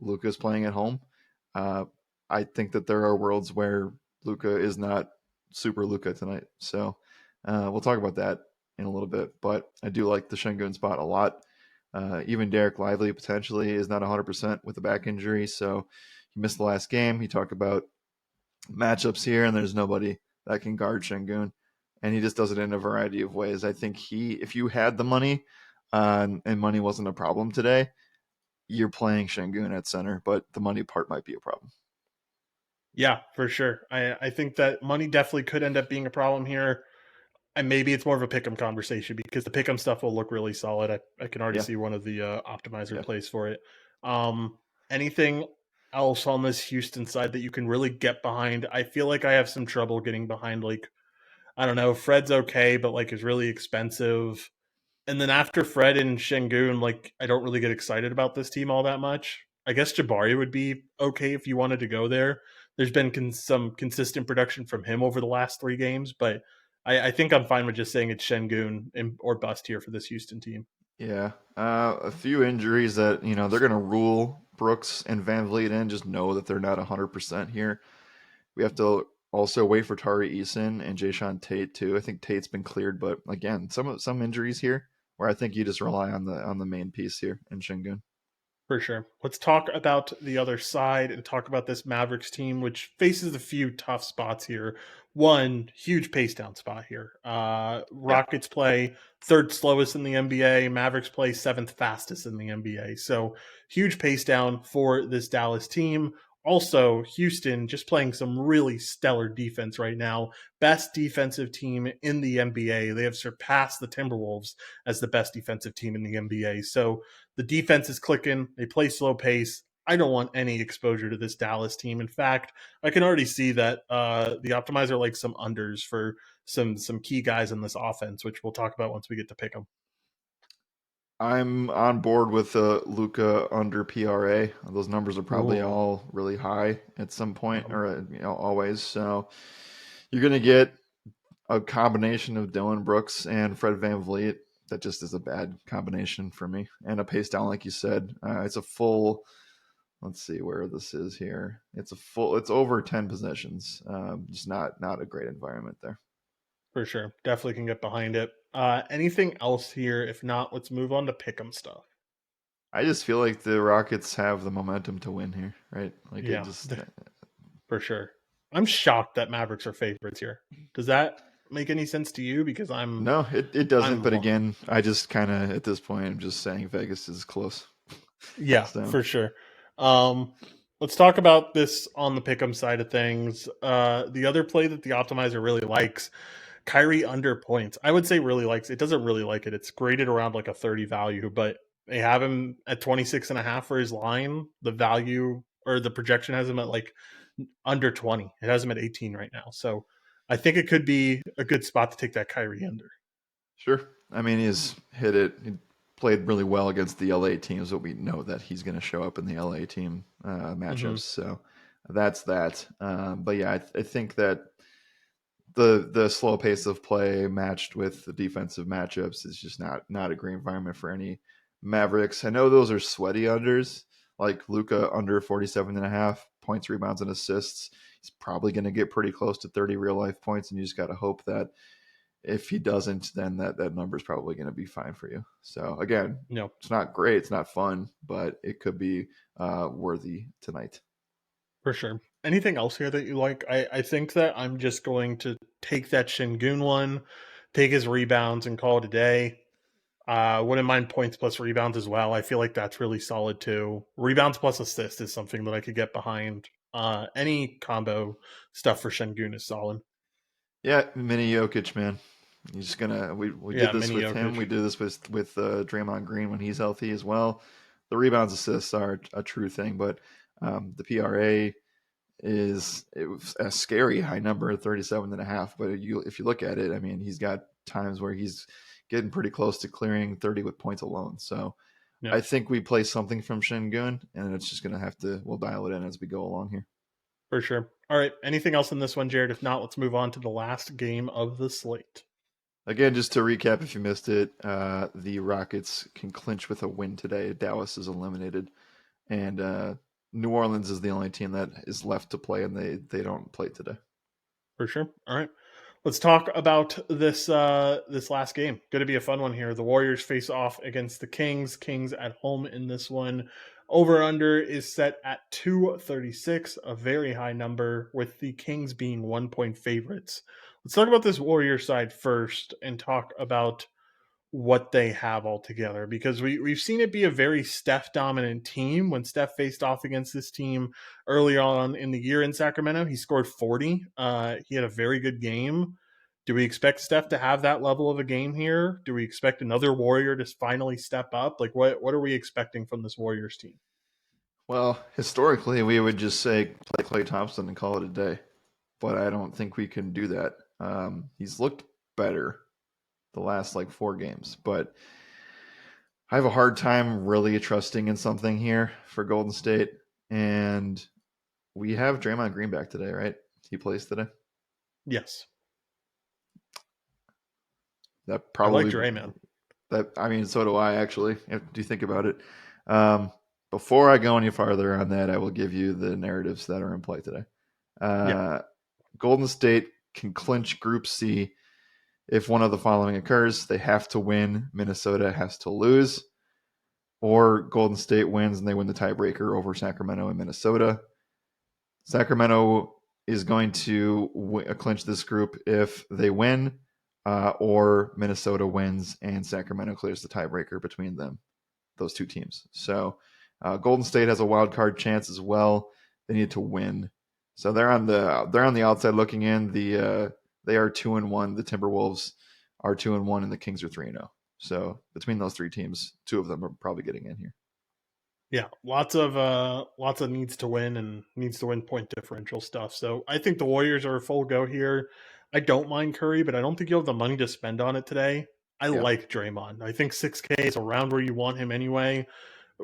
Luka's playing at home. Uh, I think that there are worlds where Luka is not super Luka tonight. So we'll talk about that in a little bit, but I do like the Şengün spot a lot. Even Derek Lively potentially is not 100% with a back injury, so he missed the last game. He talked about matchups here, and there's nobody that can guard Şengün, and he just does it in a variety of ways. I think if you had the money, and money wasn't a problem today, you're playing Şengün at center, but the money part might be a problem. Yeah, for sure. I think that money definitely could end up being a problem here. And maybe it's more of a pick'em conversation because the pick'em stuff will look really solid. I can already Yeah, see one of the optimizer yeah. plays for it. Anything else on this Houston side that you can really get behind? I feel like I have some trouble getting behind. Like, I don't know, Fred's okay, but like is really expensive. And then after Fred and Şengün, like I don't really get excited about this team all that much. I guess Jabari would be okay if you wanted to go there. There's been some consistent production from him over the last 3 games, but I think I'm fine with just saying it's Şengün or bust here for this Houston team. Yeah, a few injuries that they're going to rule Brooks and Van Vliet in. Just know that they're not 100% here. We have to also wait for Tari Eason and Jayshawn Tate too. I think Tate's been cleared, but again, some injuries here where I think you just rely on the main piece here in Şengün. For sure. Let's talk about the other side and talk about this Mavericks team, which faces a few tough spots here. One huge pace down spot here. Yeah, Rockets play third slowest in the NBA. Mavericks play seventh fastest in the NBA. So huge pace down for this Dallas team. Also, Houston just playing some really stellar defense right now. Best defensive team in the NBA. They have surpassed the Timberwolves as the best defensive team in the NBA. So the defense is clicking. They play slow pace. I don't want any exposure to this Dallas team. In fact, I can already see that the optimizer likes some unders for some key guys in this offense, which we'll talk about once we get to pick them. I'm on board with Luca under PRA. Those numbers are probably Ooh, all really high at some point, yep, or always. So you're going to get a combination of Dylan Brooks and Fred Van Vliet. That just is a bad combination for me. And a pace down, like you said. It's a full. Let's see where this is here. It's a full. It's over 10 possessions. Just not a great environment there. for sure. Definitely can get behind it. Anything else here? If not, let's move on to pick 'em stuff. I just feel like the Rockets have the momentum to win here, right? Like it Yeah, just. for sure. I'm shocked that Mavericks are favorites here. Does that make any sense to you? Because No, it doesn't. I'm But again, I just kind of at this point, I'm just saying Vegas is close. Yeah, So for sure. Um, let's talk about this on the pick'em side of things. The other play that the optimizer really likes, Kyrie under points. I would say really likes it. Doesn't really like it. It's graded around like a 30 value, but they have him at 26.5 for his line. The value or the projection has him at like under 20. It has him at 18 right now. So I think it could be a good spot to take that Kyrie under. sure. I mean, he's hit it. He played really well against the LA teams, but we know that he's going to show up in the LA team Mm-hmm. matchups. So that's that. But yeah, I think that the slow pace of play matched with the defensive matchups is just not a great environment for any Mavericks. I know those are sweaty unders, like Luca under 47.5 points, rebounds, and assists. He's probably going to get pretty close to 30 real life points, and you just got to hope that if he doesn't, then that number is probably going to be fine for you. So again, No, it's not great, it's not fun, but it could be worthy tonight. for sure. Anything else here that you like? I think that I'm just going to take that Shingun one, take his rebounds, and call it a day. Wouldn't mind points plus rebounds as well. I feel like that's really solid too. Rebounds plus assist is something that I could get behind. Any combo stuff for Shingun is solid. Yeah, mini Jokic, man. He's just gonna. We did Yeah, this mini with Jokic him. We did this with Draymond Green when he's healthy as well. The rebounds assists are a true thing, but the PRA is it was a scary high number, 37.5. But if you look at it, I mean, he's got times where he's getting pretty close to clearing 30 with points alone. So Yeah, I think we play something from Şengün, and it's just gonna have to. We'll dial it in as we go along here. for sure. All right. Anything else in this one, Jared? If not, let's move on to the last game of the slate. Again, just to recap, if you missed it, the Rockets can clinch with a win today. Dallas is eliminated, and New Orleans is the only team that is left to play, and they don't play today. For sure. All right. Let's talk about this last game. Going to be a fun one here. The Warriors face off against the Kings. Kings at home in this one. Over under is set at 236, a very high number, with the Kings being 1 point favorites. Let's talk about this Warrior side first and talk about what they have altogether, because we've seen it be a very Steph dominant team. When Steph faced off against this team early on in the year in Sacramento, he scored 40. He had a very good game. Do we expect Steph to have that level of a game here? Do we expect another Warrior to finally step up? Like, what are we expecting from this Warriors team? Well, historically, we would just say play Klay Thompson and call it a day, but I don't think we can do that. He's looked better the last like 4 games, but I have a hard time really trusting in something here for Golden State. And we have Draymond Green back today, right? He plays today. Yes, That I like probably Draymond. that I mean, so do I actually. If do you think about it? Um, Before I go any farther on that, I will give you the narratives that are in play today. Yeah, Uh, Golden State can clinch Group C if one of the following occurs: they have to win, Minnesota has to lose, or Golden State wins and they win the tiebreaker over Sacramento and Minnesota. Sacramento is going to clinch this group if they win, or Minnesota wins and Sacramento clears the tiebreaker between them, those two teams. So Golden State has a wild card chance as well. They need to win, so they're on the outside looking in. They are 2-1. The Timberwolves are 2-1, and the Kings are 3-0. So between those three teams, two of them are probably getting in here. yeah, lots of needs to win and needs to win point differential stuff. So I think the Warriors are a full go here. I don't mind Curry, but I don't think you have the money to spend on it today. I Yeah, like Draymond. I think 6K is around where you want him anyway.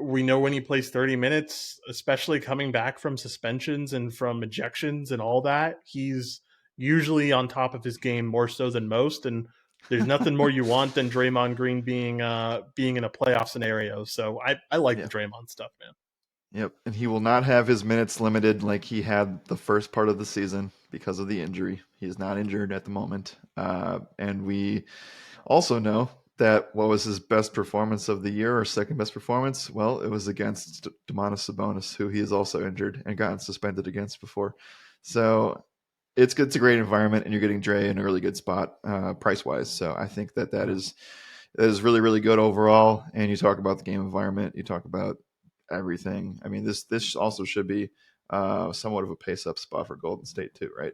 We know when he plays 30 minutes, especially coming back from suspensions and from ejections and all that, he's usually on top of his game more so than most. And there's nothing more you want than Draymond Green being in a playoff scenario. So I like the yeah. Draymond stuff, man. Yep, and he will not have his minutes limited like he had the first part of the season because of the injury. He is not injured at the moment, and we also know that what was his best performance of the year or second best performance? Well, it was against Domantas Sabonis, who he is also injured and gotten suspended against before. So it's good. It's a great environment, and you're getting Dre in a really good spot price wise. So I think that is really really good overall. And you talk about the game environment, you talk about everything. I mean, this also should be somewhat of a pace up spot for Golden State too, right?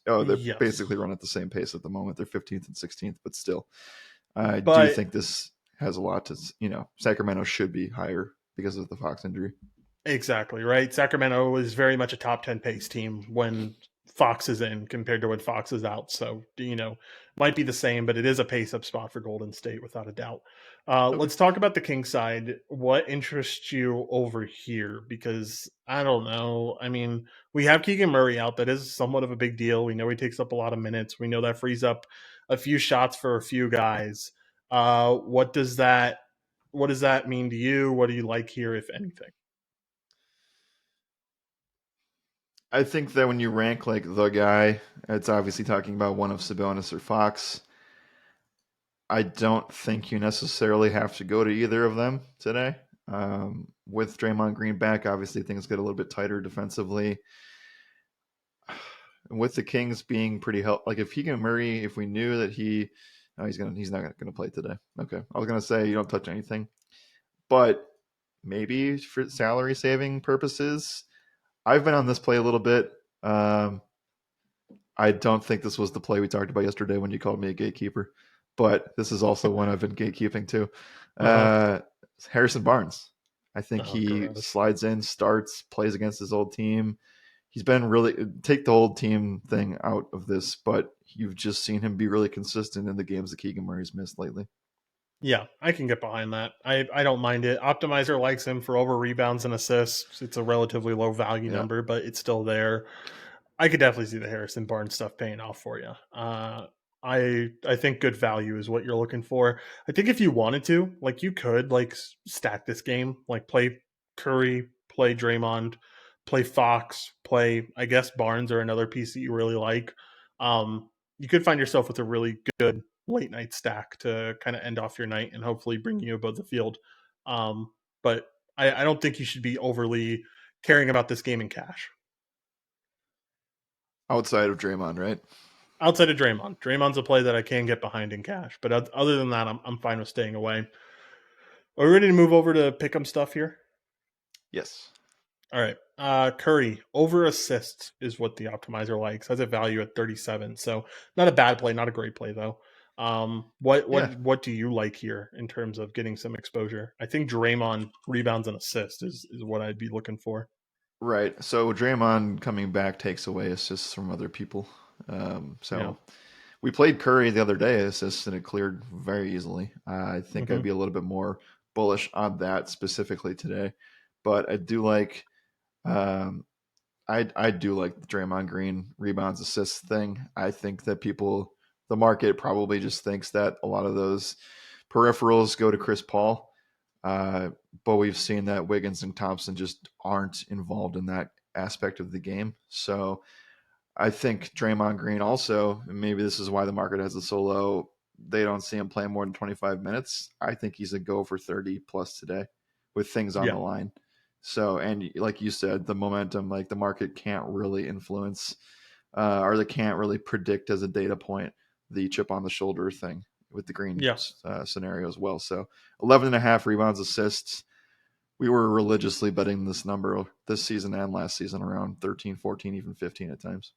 They're basically Yes. running at the same pace at the moment. They're 15th and 16th, but still, I do But think this has a lot to. Sacramento should be higher because of the Fox injury. exactly, right? Sacramento is very much a top 10 pace team when Fox is in compared to when Fox is out. So, might be the same, but it is a pace up spot for Golden State without a doubt. Okay. Let's talk about the King side. What interests you over here? Because I don't know. I mean, we have Keegan Murray out. That is somewhat of a big deal. We know he takes up a lot of minutes. We know that frees up a few shots for a few guys. What does that mean to you? What do you like here, if anything? I think that when you rank like the guy, it's obviously talking about one of Sabonis or Fox. I don't think you necessarily have to go to either of them today. With Draymond Green back, obviously things get a little bit tighter defensively. With the Kings being pretty like if Keegan Murray, if we knew that no, he's not gonna play today. Okay, I was gonna say you don't touch anything, but maybe for salary saving purposes, I've been on this play a little bit. Um, I don't think this was the play we talked about yesterday when you called me a gatekeeper, but this is also one I've been gatekeeping too. Uh-huh. Uh, Harrison Barnes. I think Oh, he gross. slides in, starts, plays against his old team. He's been really take the old team thing out of this, but you've just seen him be really consistent in the games that Keegan Murray's missed lately. Yeah, I can get behind that. I don't mind it. Optimizer likes him for over rebounds and assists. It's a relatively low value Yeah. number, but it's still there. I could definitely see the Harrison Barnes stuff paying off for you. I think good value is what you're looking for. I think if you wanted to, like you could like stack this game, like play Curry, play Draymond, play Fox, play I guess Barnes or another piece that you really like. Um, you could find yourself with a really good late night stack to kind of end off your night and hopefully bring you above the field. But I don't think you should be overly caring about this game in cash. Outside of Draymond, right? Outside of Draymond, Draymond's a play that I can get behind in cash, but other than that, I'm fine with staying away. Are we ready to move over to pick 'em stuff here? Yes. All right. Curry over assists is what the optimizer likes. Has a value at 37. So not a bad play, not a great play though. Yeah. What do you like here in terms of getting some exposure? I think Draymond rebounds and assists is what I'd be looking for. Right. So Draymond coming back takes away assists from other people. Yeah. So we played Curry the other day, assists, and it cleared very easily. I think I'd Hmm. be a little bit more bullish on that specifically today, but I do like um, I do like the Draymond Green rebounds assists thing. I think that the market probably just thinks that a lot of those peripherals go to Chris Paul, uh, but we've seen that Wiggins and Thompson just aren't involved in that aspect of the game. So I think Draymond Green also, and maybe this is why the market has it so low, they don't see him playing more than 25 minutes. I think he's a go for 30 plus today with things on Yeah. the line. So, and like you said, the momentum, like the market can't really influence or they can't really predict as a data point the chip on the shoulder thing with the Green Yeah. scenario as well. So 11 and a half rebounds, assists. We were religiously betting this number this season and last season around 13, 14, even 15 at times.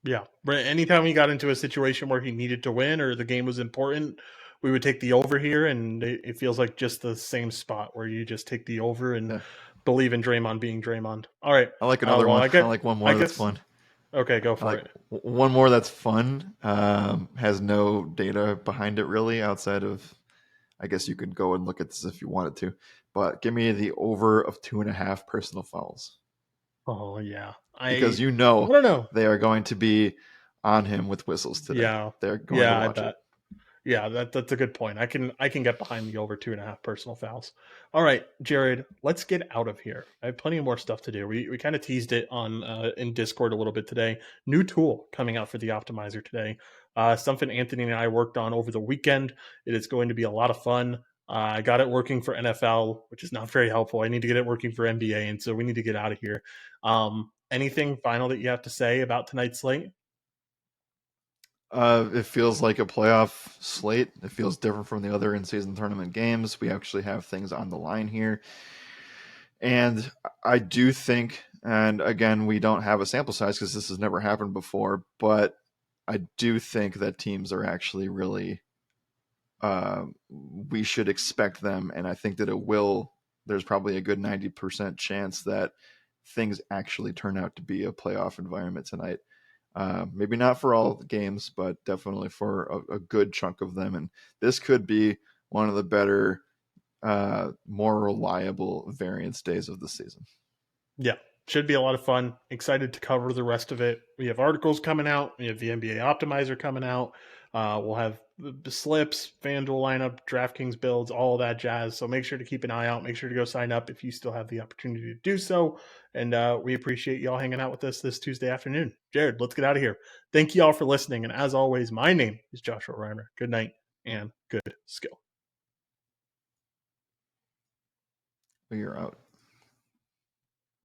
Yeah. But anytime we got into a situation where he needed to win or the game was important, we would take the over here, and it feels like just the same spot where you just take the over and Yeah. believe in Draymond being Draymond. All right. I like another Well, one. I like one I more that's guess. fun. Okay, go I for like it. one more that's fun. Has no data behind it really, outside of I guess you could go and look at this if you wanted to. But give me the over of 2.5 personal fouls Oh yeah, because I don't know. they are going to be on him with whistles today. Yeah, They're going to yeah, I watch it. bet. Yeah, that's a good point. I can get behind the over 2.5 personal fouls. All right, Jared, let's get out of here. I have plenty more stuff to do. We kind of teased it on in Discord a little bit today. New tool coming out for the optimizer today. Something Anthony and I worked on over the weekend. It is going to be a lot of fun. I got it working for NFL, which is not very helpful. I need to get it working for NBA, and so we need to get out of here. Anything final that you have to say about tonight's slate? It feels like a playoff slate. It feels different from the other in-season tournament games. We actually have things on the line here. And I do think, and again, we don't have a sample size because this has never happened before, but I do think that teams are actually really, we should expect them. And I think that it will, there's probably a good 90% chance that things actually turn out to be a playoff environment tonight. Maybe not for all the games, but definitely for a good chunk of them. And this could be one of the better more reliable variance days of the season. Yeah, should be a lot of fun. Excited to cover the rest of it. We have articles coming out. We have the NBA Optimizer coming out. We'll have the slips, FanDuel lineup, DraftKings builds, all of that jazz. So make sure to keep an eye out. Make sure to go sign up if you still have the opportunity to do so. And we appreciate y'all hanging out with us this Tuesday afternoon. Jared, let's get out of here. Thank you all for listening. And as always, my name is Joshua Riemer. Good night and good skill. We are out.